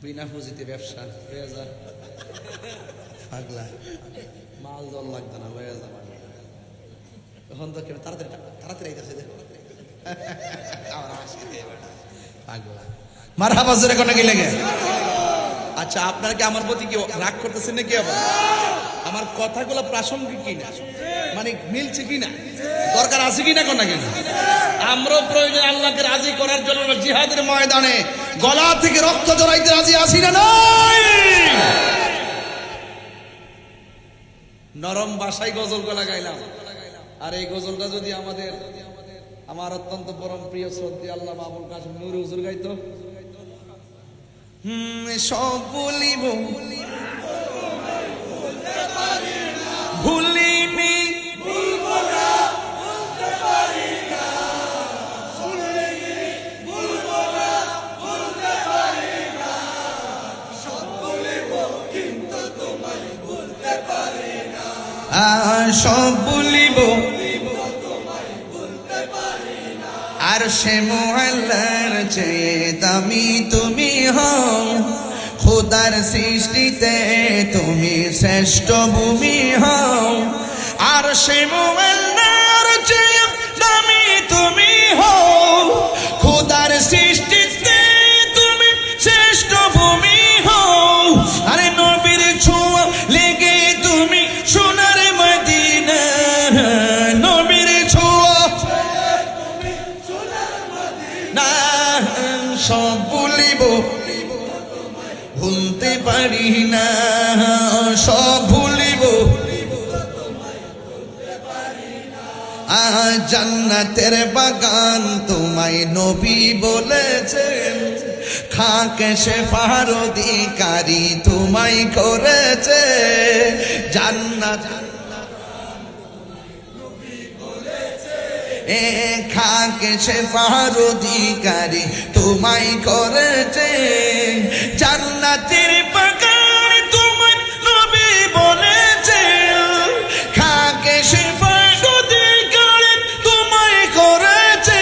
বিনা পুঁজিতে ব্যবসা হয়ে যা পাগলা মাল জল লাগতো না হয়ে যা এখন তো তাড়াতাড়ি তাড়াতাড়ি আইতেছে পাগলা মারহাবা জোরে কোন কি লাগে আচ্ছা আপনারা কি আমার প্রতি কি রাগ করতেছেন নাকি আবার আমার কথাগুলো প্রাসঙ্গিক কিনা মানে মিলছে কিনা দরকার আছে কিনা কোন কিনা আমরাও প্রয়োজন আল্লাহকে রাজি করার জন্য জিহাদের ময়দানে গলা থেকে রক্ত জড়াইতে রাজি আছি না নয় নরম ভাষায় গজল গলা গাইলাম আর এই গজলটা যদি আমার অত্যন্ত পরম প্রিয় শ্রদ্ধেয় আল্লামা আবুল কাসেম নুরী হুজুর গাইতো সব বলিব ভুলিনি সব বলিব আর সে মোহাল্লার চেয়ে দামি তুমি হও খোদার সৃষ্টিতে তুমি শ্রেষ্ঠ ভূমি হও আর সে মোহাল্লার চেয়ে দামি তুমি হও খোদার সৃষ্টিতে তুমি শ্রেষ্ঠ ভূমি হও আরে নবীর ছোঁয়া লেগে তুমি সোনার মদিনা নবীর ছোঁয়া না সব বলিব ভুলতে পারি না সব ভুলিব জান্নাতের বাগান তোমায় নবী বলেছেন খাকে শেফার অধিকারী তোমায় করেছে জান্নাত খাকে শেফার অধিকারী তোমায় করেছে জান্নাতের বাগান তোমায় নবী বলেছে খাকে শেফার অধিকারী তোমায় করেছে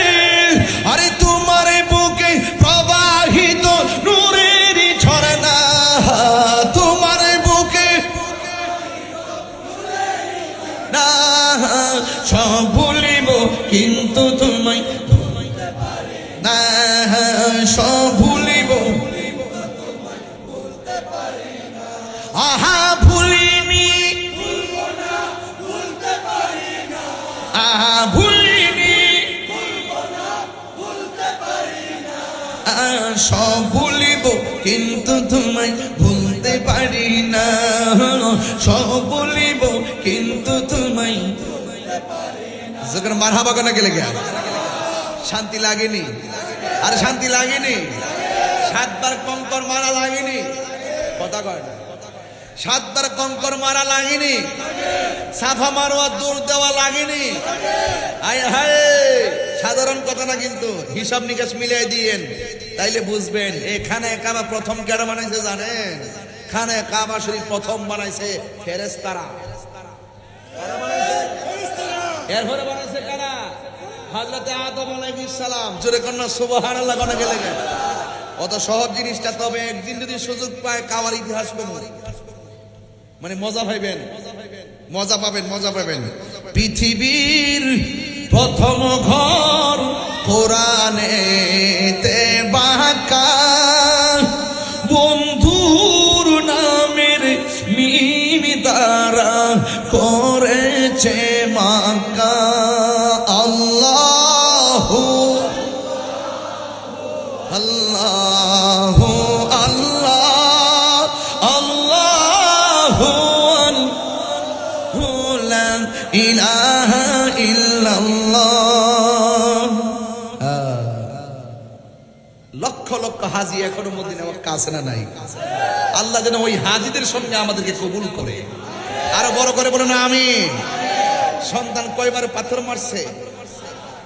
আরে তোমার বুকে প্রবাহিত নূরের ঝরনা তোমার বুকে না সব ভুলিব কিন্তু তোমায় না সব ভুলিব আহা ভুলিনি আহা ভুলিনি সব ভুলিব কিন্তু তোমায় ভুলতে পারি না, সব বলিব কিন্তু তোমায় যখন মারহাবা কেন গেলে গিয়া শান্তি লাগেনি? আর শান্তি লাগেনি? 7 বার কঙ্কর মারা লাগেনি? কথা কয় না। 7 বার কঙ্কর মারা লাগেনি? সাফা মারোয়া দৌড় দেওয়া লাগেনি? আয় হায়, সাধারণ কথা না, কিন্তু হিসাব নিকাশ মিলিয়ে দিয়েন, তাইলে বুঝবেন। এখানে কাবা প্রথম কেন বানাইছে জানেন? খানে কাবা শরীফ প্রথম বানাইছে ফেরেশতারা। এরপরে বানাইছে কারা? হযরত আদম আলাইহিস সালাম। জোরে কন্যা সুবহানাল্লাহ কোন গেলে গেলে। অত সহজ জিনিসটা, তবে একদিন যদি সুযোগ পায় কাবার ইতিহাস পড়ুন, মানে মজা পাইবেন, মজা পাবেন, মজা পাবেন। পৃথিবীর প্রথম ঘর কোরআনেতে বাঁকা, বন্ধুর নামের মিম দ্বারা করেছে মাকা। আল্লাহু আল্লাহু আল্লাহ আল্লাহু লা ইলাহা ইল্লাল্লাহ। লক্ষ লক্ষ হাজি এখনো মদিনা মক্কা আছে না নাই? আল্লাহ যেন ওই হাজিদের সঙ্গে আমাদেরকে কবুল করে। আরো বড় করে বলুন আমিন। সন্তান কয়বার পাথর মারছে,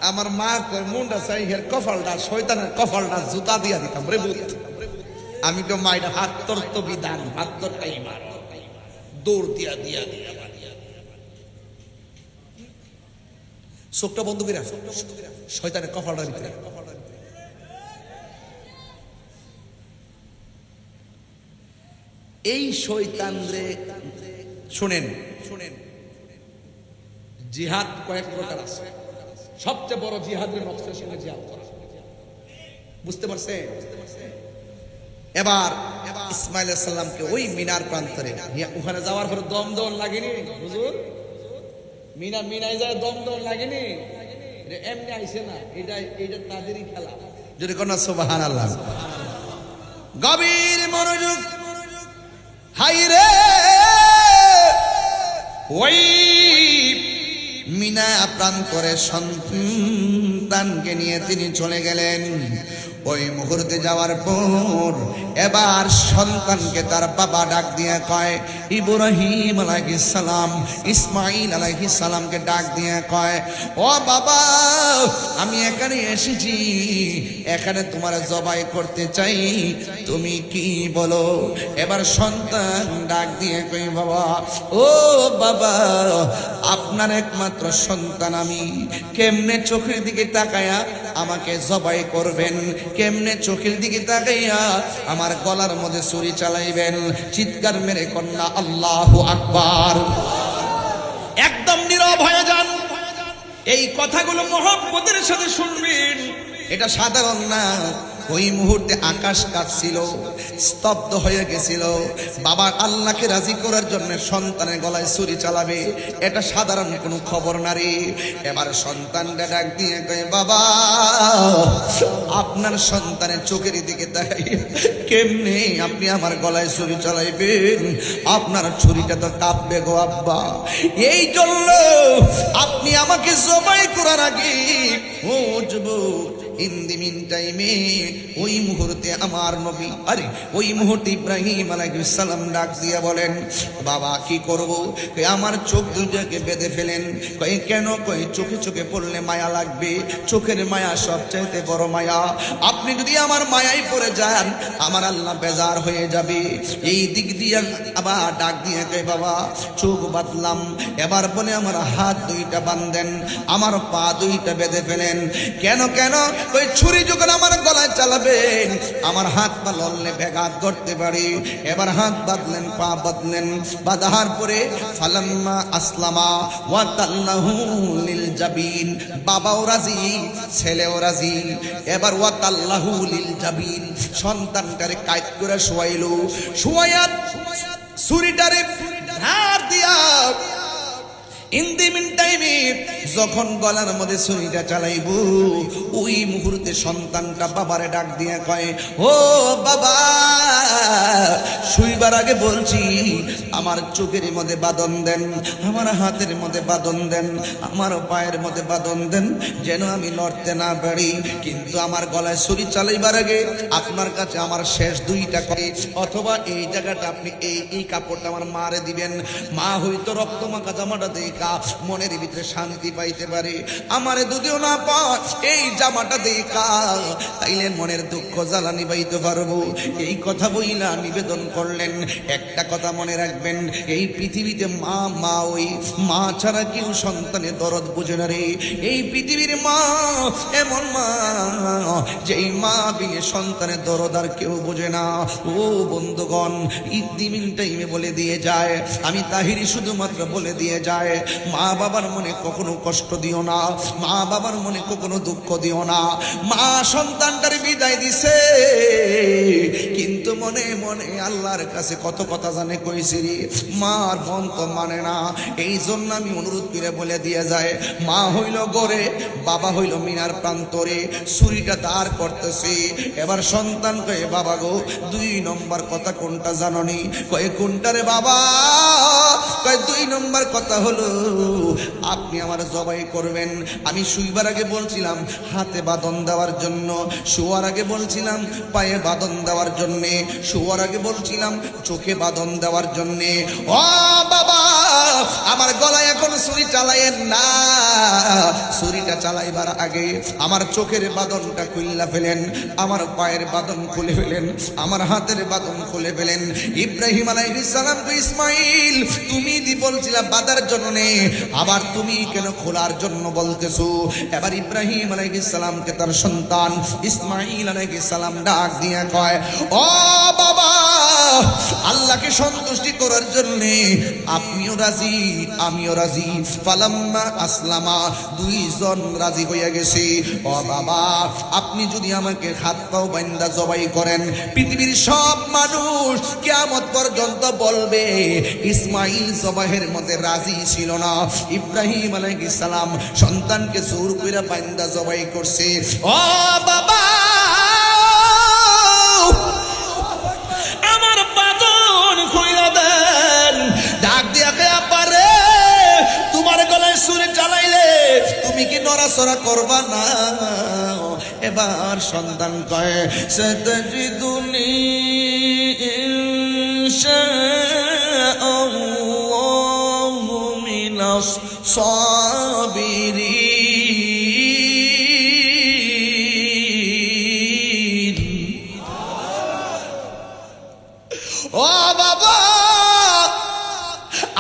আমার মা কয় মুন্ডা চাই হের কপালটা, শয়তানের কপালটা জুতা দিয়া দিতাম রে বুত। আমি তো মাইটা হাত তোর তো বিধান, হাত তোর টাই মার, দৌড় দিয়া দিয়া দিয়া চোখটা বন্ধ করে শয়তানের কপালটা ভিতরে। এই শয়তান রে শুনেন, শুনেন, জিহাদ কয়েক প্রকার আছে। সবচেয়ে বড় জিহাদের নকশের সঙ্গে জিহাদ করা, বুঝতে পারছেন? এবার ইসমাইল আলাইহিস সালামকে ওই মিনার প্রান্তরে, ওখানে যাওয়ার পরে দম দম লাগেনি হুজুর? মিনায় যায় দম দম লাগেনি? এমনি আইছে না, এটা তাদেরই খেলা। যদি কোন সুবহানাল্লাহ। গভীর মনোযোগ। হাইরে ওই মিনা প্রান্তরে সন্তানকে নিয়ে তিনি চলে গেলেন। ওই মুহূর্তে যাওয়ার পর এবার সন্তানকে তার বাবা ডাক দিয়ে কয়, ইব্রাহিম আলাইহিস সালাম ইসমাইল আলাইহিস সালামকে ডাক দিয়ে কয়, ও বাবা, আমি এখানে এসেছি, এখানে তোমার জবাই করতে চাই, তুমি কি বলো? এবার সন্তান ডাক দিয়ে কই, বাবা, ও বাবা, আপনার একমাত্র সন্তান আমি, কেমনে চোখের দিকে তাকায়া আমাকে জবাই করবেন? কেমনে চোখের দিকে তাকাইয়া আমার গলার মধ্যে ছুরি চালাইবেন? চিৎকার মেরে কন্যা আল্লাহু আকবার। একদম নীরব হয়ে যান। এই কথাগুলো মহব্বতের সাথে শুনবেন, এটা সাধারণ না। ওই মুহূর্তে আকাশ কাঁপছিল, স্তব্ধ হয়ে গেছিল। বাবা আল্লাহকে রাজি করার জন্য সন্তানের গলায় ছুরি চালাবে, এটা সাধারণ কোনো খবর না রে। এবার সন্তানটা ডাক দিয়ে কয়, বাবা, আপনার সন্তানের চোখের দিকে তাকাই কেমনে আপনি আমার গলায় ছুরি চালাইবেন? আপনার ছুরিটা তো কাঁপবে গো আব্বা। এই জন্য আপনি আমাকে জবাই করার আগে ও যুবক, ইন দি মিন টাইমে ওই মুহূর্তে আমার নবী, আরে ওই মুহূর্তে ইব্রাহিম আলাইহিস সালাম ডাক দিয়ে বলেন, বাবা কি করব? আমার চোখ দুইটাকে বেঁধে ফেলেন। কই কেন? কই চোখে চোখে পড়লে মায়া লাগবে, চোখের মায়া সবচাইতে বড় মায়া। আপনি যদি আমার মায়ায় পড়ে যান, আমার আল্লাহ বেজার হয়ে যাবে। এই দিক দিয়ে আবার ডাক দিয়ে কই, বাবা চোখ বাঁধলাম। এবার বলে আমার হাত দুইটা বাঁধেন, আমার পা দুইটা বেঁধে ফেলেন। কেন কেন? ওই ছুরি যখন আমার গলায় চালাবেন, আমার হাত পা লড়লে ব্যাঘাত করতে পারি। এবার হাত বাঁধলেন, পা বাঁধলেন, বাঁধার পরে ফালাম্মা আসলামা ওয়া তাল্লাহু লিল জাবিন, বাবাও রাজি, ছেলেও রাজি। এবার ওয়া তাল্লাহু লিল জাবিন, সন্তানটারে কায়দ করে শোয়াইলো। শোয়াইয়া ছুরিটারে ধার দিয়া ইন দি মিন টাইমে যখন গলার মধ্যে ছুরিটা চালাইব ওই মুহূর্তে সন্তানটা বাবারে ডাক দিয়ে কয়, ও বাবা, শুইবার আগে বলছি আমার চোখের মধ্যে বাঁধন দেন, আমার হাতের মধ্যে বাঁধন দেন, আমার পায়ের মধ্যে বাঁধন দেন, যেন আমি লড়তে না পারি। কিন্তু আমার গলায় ছুরি চালাইবার আগে আপনার কাছে আমার শেষ দুইটা করে, অথবা এই জায়গাটা আপনি এই কাপড়টা আমার মারে দিবেন। মা হয়তো রক্ত মাখা জামাটা দেখা মনের ভিতরে শান্তি পাইতে পারে, আমারে যদিও না পায় এই জামাটা দেখা তাইলে মনের দুঃখ জ্বালা নিবাইতে পারবো। এই কথা বইলা নিবেদন করলেন। একটা কথা মনে রাখবেন, এই পৃথিবীতে মা ওই মা ছাড়া কেউ সন্তানের দরদ বুঝে না রে। এই পৃথিবীর মা এমন মা যেই মা বিনে সন্তানের দরদ আর কেউ বোঝে না। ও বন্ধুগণ, ইদ্দিমিন টাইমে বলে দিয়ে যায়, আমি তাহিরি শুধুমাত্র বলে দিয়ে যায়, মা বাবার মনে কখনো কষ্ট দিও না, মা বাবার মনে কখনো দুঃখ দিও না। মা সন্তানটার বিদায় দিছে, কিন্তু মনে মনে আল্লাহর কাছে কত কথা জানে কইছি রে, মার মন তো মানে না। এই জন্য আমি অনুরোধ করে বলে দিয়ে যায়, মা হইল গড়ে, বাবা হইল মিনার প্রান্তরে, ছুরিটা দাঁড় করতেছে। এবার সন্তান কয়ে, বাবা গো, 2 নম্বর কথা কোনটা জাননি? কয়ে কোনটা রে বাবা? কয়ে 2 নম্বর কথা হলো আপনি আমার জবাই করবেন। আমি শুইবার আগে বলছিলাম হাতে বাঁধন দেওয়ার জন্য, শোয়ার আগে বলছিলাম পায়ে বাঁধন দেওয়ার জন্যে, শোয়ার আগে বলছিলাম চোখে বাঁধন দেওয়ার জন্যে। ও বাবা, আমার গলায় এখন ছুরি চালাইয়েন না। ছুরিটা চালাইবার আগে আমার চোখের বাঁধনটা খুললা ফেলেন, আমার পায়ের বাঁধন খুলে ফেলেন, আমার হাতের বাঁধন খুলে ফেলেন। ইব্রাহিম আলাইহিস সালাম তো ইসমাইল তুমি দি বলছিলা বাঁধার জন্য, আবার তুমি কেন খোলার জন্য বলতেছো? এবার ইব্রাহিম আলাইহিস সালামকে তার সন্তান ইসমাইল আলাইহিস সালাম ডাক দিয়ে কয়, ও বাবা, আল্লাহকে সন্তুষ্টি করার জন্য আপনিও রাজি আমিও রাজি। ফালাম্মা আসলামা, 2 জন রাজি হয়ে গেছে। ও বাবা, আপনি যদি আমাকে হাত পাও বান্দা জবাই করেন, পৃথিবীর সব মানুষ কিয়ামত পর্যন্ত বলবে ইসমাইল জবাহের মধ্যে রাজি ছিল না। ইব্রাহিম আলাইহিস সালাম সন্তানকে জোর করে বান্দা জবাই করছে। ও বাবা, আমার বাঁধন খুইলা দেন। ডাক দিয়া কে, আপারে, তোমার গলায় ছুরি চালাইলে তুমি কি নড়াচড়া করবা না? এবার সন্তান কয়, সাতাজিদুনি ইনশাআল্লাহু মিনাস সাবিরিন। ও বাবা,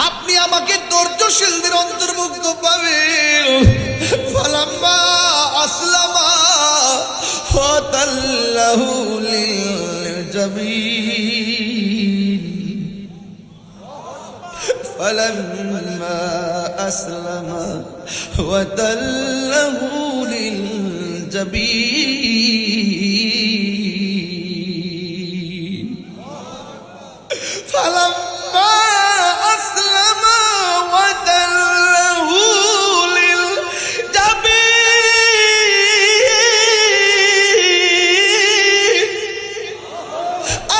আপনি আমাকে ধৈর্যশীলদের অন্তর্ভুক্ত পাবেন। ফালাম্মা আসলামা ফাতাল্লাহু লিলজাবিন। ফালাম্মা আসলামা ওয়াতাল্লাহু লিলজাবিন। ফালাম্মা আসলামা ওয়াতাল্লাহু লিলজাবিন।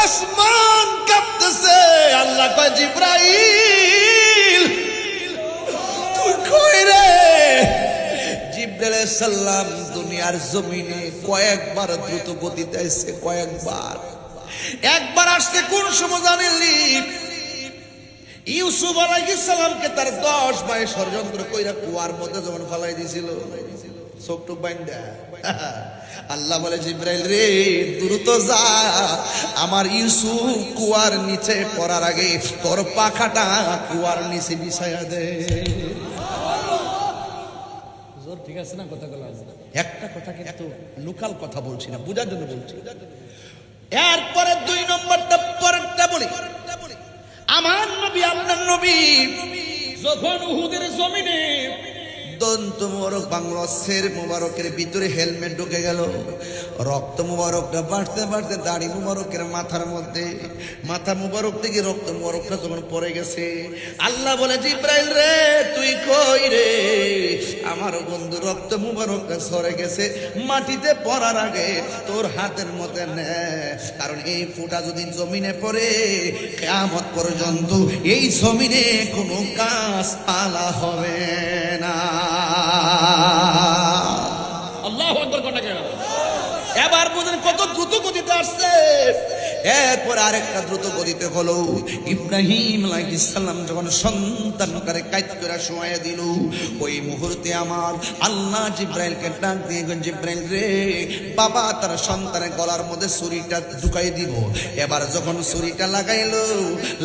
আসমান কাঁপতেছে। আল্লাহ কয়, জিবরাইল তুই কই রে? জিবরাইল আলাইহিস সালাম দুনিয়ার জমিনে কয়েকবার দ্রুত গতিতে এসে, একবার আসছে কোন সময় জানেননি? ইউসুফ আলাইহিস সালামকে তার 10 ভাই ষড়যন্ত্র কইরা কুয়ার মধ্যে যখন ফেলাই দিয়েছিল, চোখটুক বাইন্দা, আল্লাহ বলে, জিবরাইল রে, দ্রুত যা, আমার ইউসুফ কুয়ার নিচে পড়ার আগে তোর পাখাটা কুয়ার নিচে বিছায়া দে। ঠিক আছে না কথাগুলো? একটা কথা কিন্তু লোকাল কথা বলছি না, বুঝার জন্য বলছি। এরপরে 2 নম্বরটা পরেরটা বলি। আমার নবী, আপনার নবী যখন উহুদের জমিনে দন্ত মোবারক বাংলা সের মোবারকের ভিতরে হেলমেট ঢুকে গেল, রক্ত মোবারকটা বাড়তে বাড়তে দাড়ি মোবারকের মাথার মধ্যে, মাথা মোবারক থেকে রক্ত মোবারকটা যখন পড়ে গেছে, আল্লাহ বলে জিব্রাইল রে তুই কই রে? আমার বন্ধু রক্ত মোবারকটা সরে গেছে, মাটিতে পড়ার আগে তোর হাতের মধ্যে নে, কারণ এই ফুটা যদি জমিনে পড়ে কিয়ামত পর্যন্ত এই জমিনে কোনো গাছপালা হবে না। আল্লাহু আকবার কোন কেন? এবার বুঝেন কত দ্রুত গতিতে আসছে। এরপর আরেকটা দ্রুত গতিতে হলো, ইব্রাহিম আলাইহিস সালাম যখন সন্তানকে কাইত করে শোয়া দিল, ওই মুহূর্তে আমার আল্লাহ জিব্রাইলকে ডাক দিয়ে জিব্রাইল রে, বাবা তার সন্তানের গলার মধ্যে ছুরিটা ঢুকাই দিব। এবার যখন ছুরিটা লাগাইলো,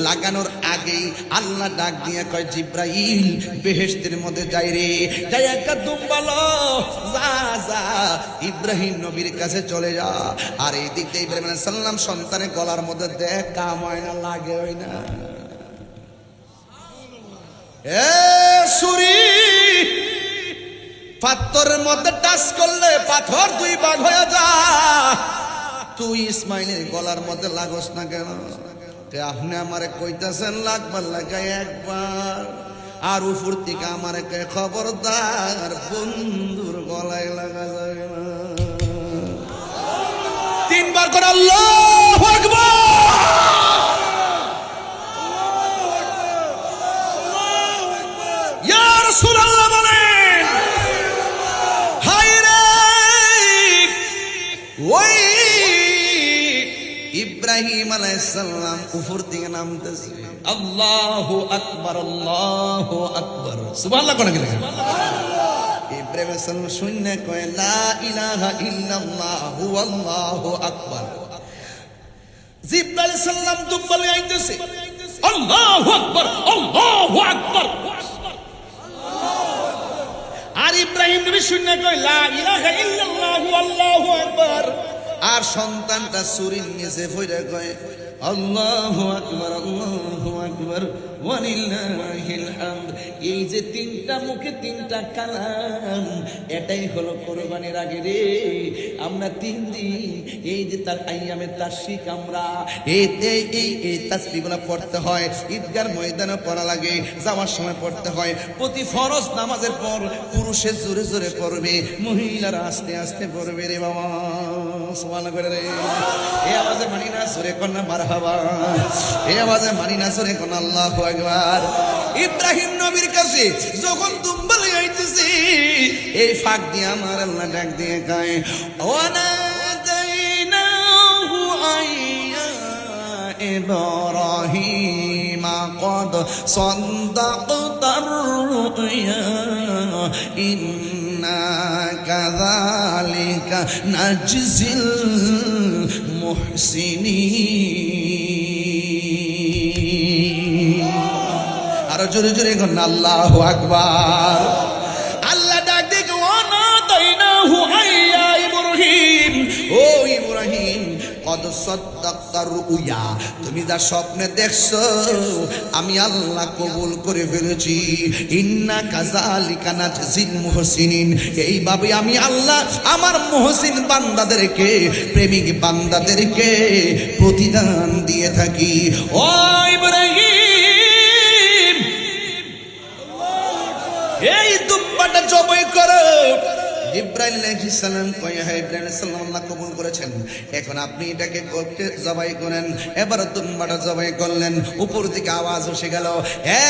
লাগানোর আগেই আল্লাহ ডাক দিয়ে কয় জিব্রাইল বেহেশতের মধ্যে যাই রে, যাই একটা দুম্বালো, যা যা ইব্রাহিম নবীর কাছে চলে যা। আর এই দিক দিয়ে ইব্রাহিম আলাইহিস সালাম সন্তানের গলার মধ্যে দেখ কাম হয় না, লাগে হয় না। এ ছুরি পাথরের মধ্যে টাচ করলে পাথর দুই ভাগ হয়ে যা, তুই ইসমাইলের গলার মধ্যে লাগস না কেন? আপনি আমারে কইতাছেন লাগবার লাগাই একবার, আর উপর থেকে আমারে খবরদার বন্ধুর গলায় লাগা যাবে না। তিনবার করে আল্লাহু আকবার। ইয়া রাসূলুল্লাহ বলেন, হায় রে ওই ইব্রাহিম আলাইহিস সালাম উপর থেকে নামতেছে, আল্লাহু আকবার আল্লাহু আকবার, সুবহানাল্লাহ কোন কি লাগে? ইব্রাহিম আলাইহিস সালাম শুনে কয় লা ইলাহা ইল্লাল্লাহু আল্লাহু আকবার। জিব্রাইল আলাইহিস সালাম দুম্বালে আইতেছে, আল্লাহু আকবার আল্লাহু আকবার। আর ইব্রাহিম নবী শুনে কয় লা ইলাহা ইল্লাল্লাহু আল্লাহু আকবার। আর সন্তানটা ছুরির নিচে পড়ে কয় আল্লাহু আকবার আল্লাহু আকবার ওয়া লিল্লাহিল হামদ। এই যে তিনটা মুখে তিনটা কালাম, এটাই হলো কোরবানির আগে রে। আমরা তিন দিন এই যে তার আইয়ামে তাশরিক আমরা এই তাসবিহগুলো পড়তে হয়, ঈদগার ময়দানে পড়া লাগে, যাওয়ার সময় পড়তে হয়। প্রতি ফরজ নামাজের পর পুরুষে জোরে জোরে পড়বে, মহিলারা আস্তে আস্তে পড়বে রে বাবা। সুবহানাল্লাহ করে রে, এই আওয়াজে মানি না জোরে কন্যা মারহাবা, এই আওয়াজে মানি না জোরে কন্যা আল্লাহু আকবার। ইব্রাহিম নবীর কাছে যখন দুম্বালে আইতেছে, এই ফাঁক দিয়ে আমার আল্লাহ ডাক দিয়ে গায় ওয়ানাদাইনাহু আইয়া ইব্রাহিম قد صدقت الرؤيا إنا كذلك نجزي المحسنين। আরো জোরে জোরে কোন আল্লাহু আকবার। আল্লাহ ডাক দিয়ে ওয়ানাদাইনাহু আইয়া ইব্রাহিম, ও ইব্রাহিম কদ সাদ্দাক্তার রুয়া, তুমি যা স্বপ্নে দেখছো আমি আল্লাহ কবুল করে ফেলেছি। ইন্না কাযালিকা নাজজিল মুহসিনিন, এইভাবে আমি আল্লাহ আমার মুহসিন বান্দাদেরকে, প্রেমিক বান্দাদেরকে প্রতিদান দিয়ে থাকি। ও ইব্রাহিম এই দুম্বাটা জবাই করো। ইব্রাহিম আলাইহিস সালাম কয় হে ইব্রাহিম আলাইহিস সালাম আল্লাহ কবুল করেছেন, এখন আপনি এটাকে জবাই করেন। এবার দুম্বাটা জবাই করলেন, উপর থেকে আওয়াজ এসে গেল, হে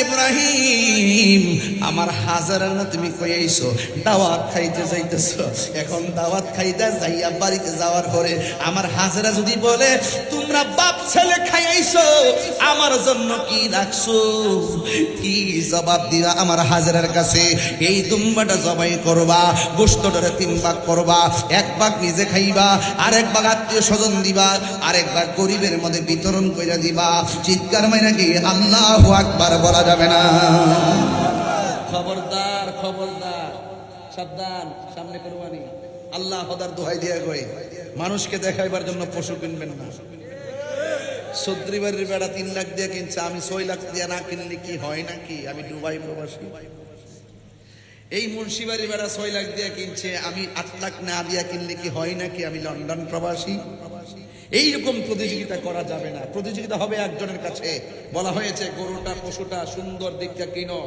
ইব্রাহিম আমার হাজার না তুমি কই আইছো, দাওয়াত খাইতে যাইতেছো। এখন দাওয়াত খাইতে যাইয়া বাড়িতে যাওয়ার পরে আমার হাজারা যদি বলে তোমরা বাপ ছেলে খাই আইছো, আমার জন্য কি রাখছো, কি জবাব দিবা আমার হাজারার কাছে? এই দুম্বাটা জবাই করবা, গোশতটারে তিন ভাগ করবা, এক ভাগ নিজে খাইবা, আরেক ভাগ আত্মীয় স্বজন দিবা, আরেক ভাগ গরিবের মধ্যে বিতরণ করে দিবা। চিৎকার মাইরা কি আল্লাহু আকবার বলা যাবে না? খবরদার খবরদার, সাবধান, সামনে কোরবানি। আল্লাহ খোদার দোহাই দিয়া কই, মানুষকে দেখাইবার জন্য পশু কিনবেন না। চৌধুরী বাড়ির বেড়া 3 লাখ দিয়ে কিনছে, আমি 6 লাখ দিয়ে না কিনলে কি হয় নাকি? আমি দুবাই প্রবাসী। এই মুন্সিবাড়ি বেড়া 6 লাখ দিয়ে কিনছে, আমি 8 লাখ না দিয়া কিনলে কি হয় নাকি? আমি লন্ডন প্রবাসী। এইরকম প্রতিযোগিতা করা যাবে না। প্রতিযোগিতা হবে একজনের কাছে। বলা হয়েছে গরুটা পশুটা সুন্দর দিকটা কিনো,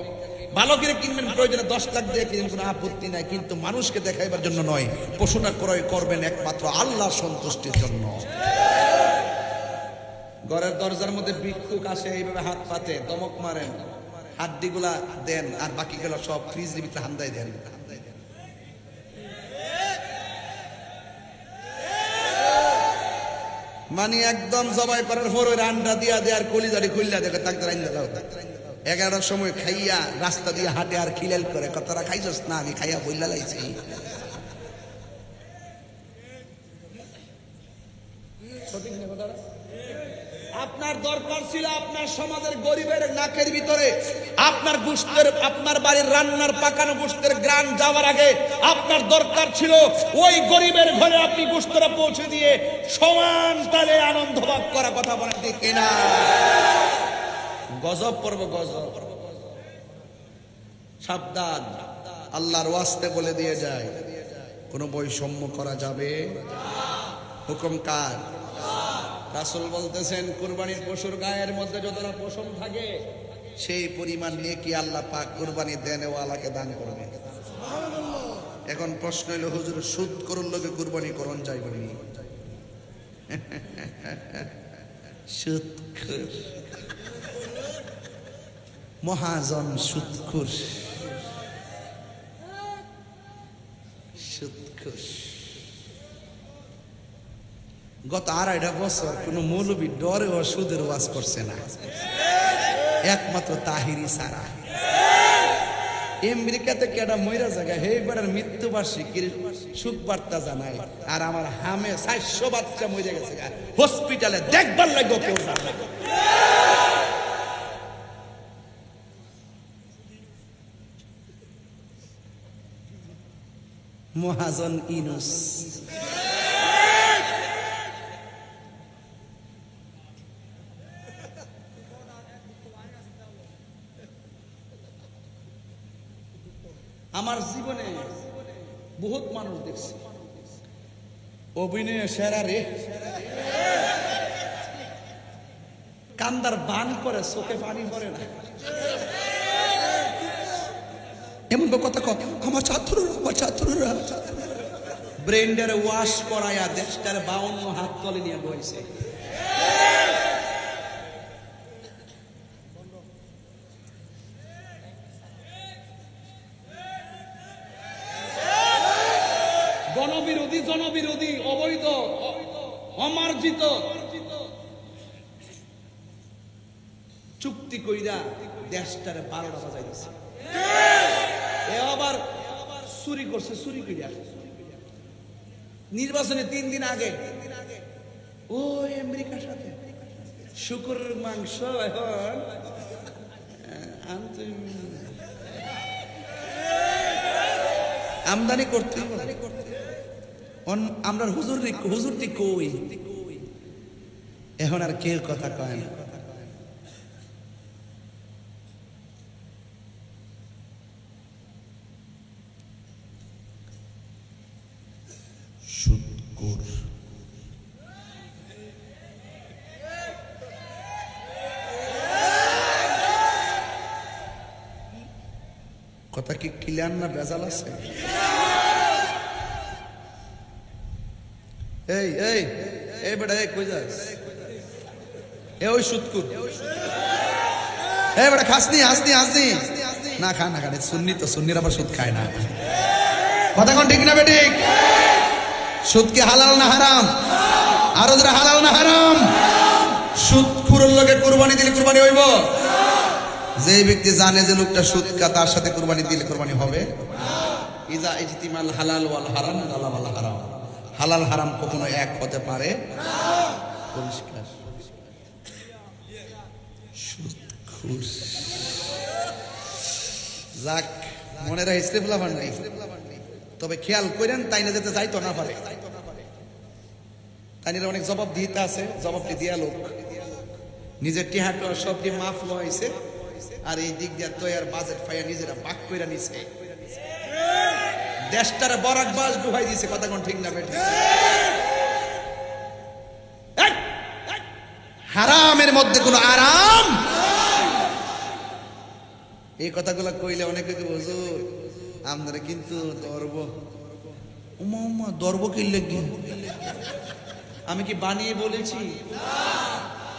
ভালো করে কিনবেন, প্রয়োজনে 10 লাখ দিয়ে কিনবেন, কোনো আপত্তি নাই, কিন্তু মানুষকে দেখাইবার জন্য নয়। পশুটা ক্রয় করবেন একমাত্র আল্লাহর সন্তুষ্টির জন্য। ঘরের দরজার মধ্যে ভিক্ষুক আসে, এইভাবে হাত পাতে, দমক মারেন, হাড্ডিগুলা দেন, আর বাকিগুলো সব ফ্রিজের ভিতরে হান্দাই দেন। মানে একদম জবাই করার পর ওই রান্না দিয়া দেয় আর কলিজারি খুললা দেখে তাক 11টার সময় খাইয়া রাস্তা দিয়ে হাঁটে আর খিলাল করে, কতটা খাইছস? না, আমি খাইয়া বইলা লাইছি। আপনার দরকার ছিল আপনার সমাজের গরিবের নাকের ভিতরে আপনার গোশতের, আপনার বাড়ির রান্নার পাকানো গোশতের গ্রান যাওয়ার আগে আপনার দরকার ছিল ওই গরিবের ঘরে আপনি গোশতটা পৌঁছে দিয়ে সমান তালে আনন্দ ভাগ করা। কথা বলেন ঠিক কিনা? গজব পড়ব, গজব। সাবধান, আল্লাহর ওয়াস্তে বলে দিয়ে যায়, কোনো বৈষম্য করা যাবে। হুকুম কার? রাসূল বলতেছেন কুরবানির পশুর গায়ের মধ্যে যতটা পশম থাকে সেই পরিমাণ নিয়ে কি আল্লাহ পাক কুরবানি দেনেওয়ালাকে দান করবে। এখন প্রশ্ন হলো, হুজুর সুদ করুন লোকে কুরবানি করন যাইব নি? সুদখোর মহাজন, সুদখোর, সুদখোর। গত 2.5 বছর কোন মৌলবী ডরে ও সুদের ওয়াজ করছে না, একমাত্র তাহিরি সারা। আমেরিকাতে কেডা মইরা জায়গা হে বেড়ার মৃত্যুবার্ষিকীর সুখ বার্তা জানায়, আর আমার হামে 400 বাচ্চা মরে গেছে হসপিটালে, দেখবার লাগবে কেউ জানে। মহাজন ইনুস আমার জীবনে বহুত মানুষ দেখছি, অভিনয় সেরা রে, কান্দার বান করে, চোখে পানি পড়ে না, এমন কথা কয় আমার ছাত্ররা, আমার ছাত্ররা। ব্রেন্ডের ওয়াশ করায়া দেশটার 52 হাত তলে নিয়ে বইছে। গণবিরোধী, জনবিরোধী, অবৈধ, অমার্জিত চুক্তি কইরা দেশটারে 12টা বাজাই দিছে। এ আবার চুরি করছে, চুরি কইরা নির্বাচনে 3 দিন আগে ওই আমেরিকার সাথে শুকুরের মাংস এখন আমদানি করতে, আমরা হুজুরটি কই, এখন আর কেউ কথা কয় না। সুদখোর কথা কি ক্লিয়ার না ভেজাল আছে? এই এই এই বেটা, এই কই যাস? এ ওই সুদখোর, এই বেটা খাসনি, হাসনি, হাসনি না, খা না, খানে সুন্নি তো, সুন্নির আবার সুদ খায় না। কথা কোন ঠিক না বেঠিক? সুদ কি হালাল না হারাম? আর ওদের হালাল না হারাম? সুদখোরের লগে কুরবানি দিলে কুরবানি হইব? যে ব্যক্তি জানে যে লোকটা সুদ খা, তার সাথে কুরবানি দিলে কুরবানি হবে? ইজা ইজতিমাল হালাল ওয়াল হারাম ওয়াল হারাম, হালাল হারাম কখনো এক হতে পারে না। পরিষ্কার সুদখোর। যাক, মনে রাখে ইসলাম ভান্ডি, তবে খেয়াল করেন তাই না যেতে যাইতো না পারে, তাই অনেক জবাব দিতে আছে, জবাবটি দিয়া লোক নিজের টিহাটো সব দিয়ে মাফ লইছে, আর এই দিক দিয়ে তৈয়ার বাজেট পাইয়া নিজেরা বাক কইরা নিছে। দেশটার বরাক বাস ডুবাই দিছে, কথা কোন ঠিক না বেটা? হারামের মধ্যে কোনো আরাম। এই কথাগুলো কইলে অনেকে হুজুর আপনারা কিন্তু ধরব, উমা উমা ধরব কিনলে কি? আমি কি বানিয়ে বলেছি?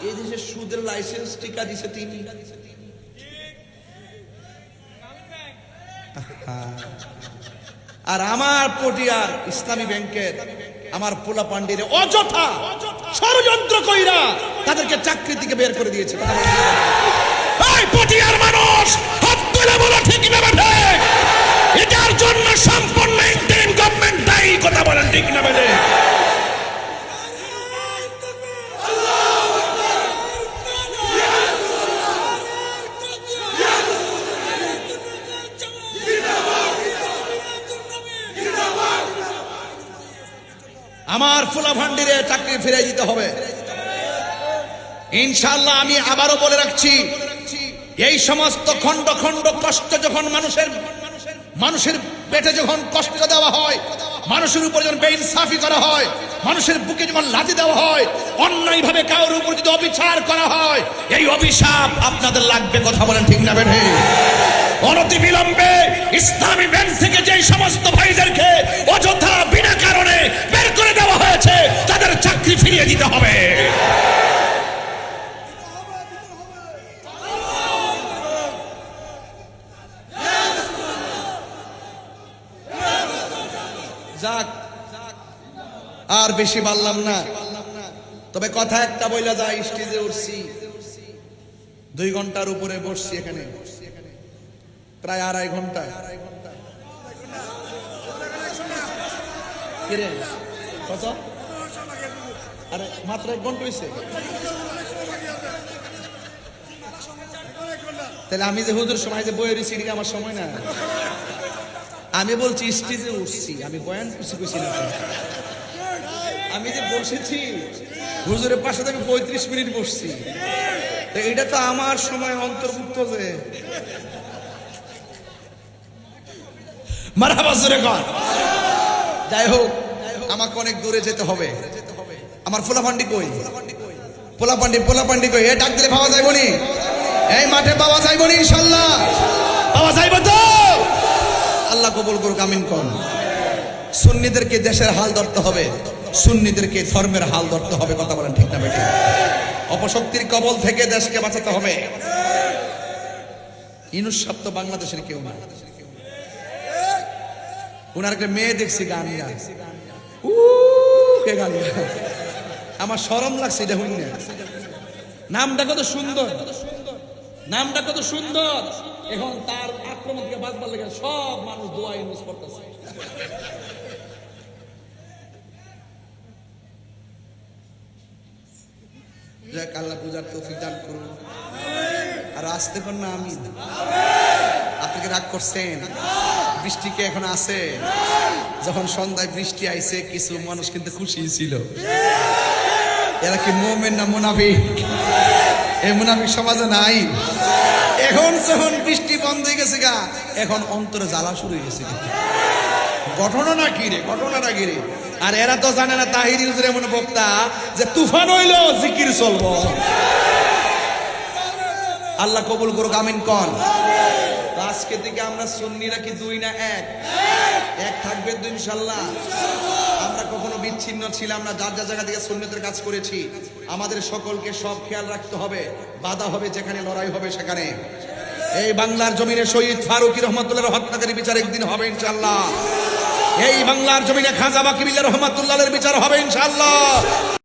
এই দেশে সুদের লাইসেন্স টিকা দিছে তিনি। আর আমার পটিয়ার ইসলামী ব্যাংকের আমার পোলা পান্ডিরে অযথা ষড়যন্ত্র কইরা তাদেরকে চাকরি থেকে বের করে দিয়েছে। এই পটিয়ার মানুষ হাত তুলে বলো ঠিক না বেঠে? এটার জন্য সম্পূর্ণ ইন্টারিম গভর্নমেন্ট দায়ী, কথা বলেন ঠিক না বেঠে? আমার পোলা ভান্ডিরে চাকরি ফিরিয়ে দিতে হবে ইনশাআল্লাহ। আমি আবারও বলে রাখছি, এই সমস্ত খন্ড খন্ড কষ্ট যখন মানুষের পেটে যখন কষ্ট দেওয়া হয়, মানুষের উপর যখন বেইনসাফি করা হয়, মানুষের বুকে যখন লাথি দেওয়া হয়, অন্যায় ভাবে কারোর উপর যদি অবিচার করা হয়, এই অভিশাপ আপনাদের লাগবে, কথা বলেন ঠিক না বেঠে? অনতি বিলম্বে ইসলামী ব্যাংক থেকে যে সমস্ত ভাইদেরকে অযথা বিনা কারণে বের করে দেওয়া হয়েছে তাদের চাকরি ফিরিয়ে দিতে হবে। যাক, আর বেশি বললাম না, তবে কথা একটা বইলা যায়। স্টেজে উঠছি, 2 ঘন্টার উপরে বসছি এখানে, প্রায় 2.5 ঘন্টা। কিরে কত? আরে মাত্র 1 ঘন্টা হয়েছে। তাহলে আমি যে হুজুর সময় যে বইয়ের সিঁড়ি আমার সময় না। আমি বলছি স্টেজে উঠছি, আমি বয়ান কইছি না। আমি যে বসেছি হুজুরের পাশে আমি 35 মিনিট বসছি, এটা তো আমার সময় অন্তর্ভুক্ত। যে মারহাবা জোরে কর। যাই হোক, আমাকে অনেক দূরে যেতে হবে। আমার পোলাপান্ডি কই? পোলাপান্ডি কই? এ ডাক দিলে পাওয়া যাইব নি? এই মাঠে পাওয়া যাইব নি? ইনশাআল্লাহ পাওয়া যাইব তো? আল্লাহ কবুল করুক, আমিন কোন। সুন্নিদেরকে দেশের হাল ধরতে হবে, সুন্নিদেরকে ধর্মের হাল ধরতে হবে, কথা বলেন ঠিক না বেঠিক? অপশক্তির কবল থেকে দেশকে বাঁচাতে হবে। ইনুস সাহেব তো বাংলাদেশের কেউ না। উনার একটা মেয়ে দেখছি গান গায়, কে গান গায়, আমার শরম লাগছে এটা শুনে। নামটা কত সুন্দর, নামটা কত সুন্দর। এখন তার আক্রমণ থেকে বাঁচবার লেগে সব মানুষ দোয়া ইউজ করতেছে। যাক, আল্লাহ পূজার তৌফিক দান করুন। আর আসতে পার না, আমি আপনি কি রাগ করছেন? বৃষ্টি কি এখন আছে? যখন সন্ধ্যায় বৃষ্টি আইছে কিছু মানুষ কিন্তু খুশি ছিল। এরা কি মুমিন না মুনাফিক? এই মুনাফিক সমাজে নাই। এখন যখন বৃষ্টি বন্ধ হয়ে গেছে গা, এখন অন্তরে জ্বালা শুরু হয়ে গেছে। ঘটনা না কি রে, ঘটনাটা কি রে? আর এরা তো জানে না তাহির হুজুর এমন বক্তা যে তুফান হইলো জিকির চলবো। আল্লাহ কবুল করুক, আমিন কোন। আজকে থেকে আমরা সুন্নিরা কি 2 না 1? এক থাকবে তো ইনশাআল্লাহ। আমরা কখনো বিচ্ছিন্ন ছিলাম না, যার যার জায়গা থেকে সুন্নতের কাজ করেছি। আমাদের সকলকে সব খেয়াল রাখতে হবে। বাধা হবে যেখানে, লড়াই হবে সেখানে। এই বাংলার জমিনে শহীদ ফারুকী রহমাতুল্লাহর হত্যাকারী বিচার একদিন হবে ইনশাআল্লাহ। এই বাংলার জমিনে খাজা বাকি বিল্লাহ রহমাতুল্লাহর বিচার হবে ইনশাআল্লাহ।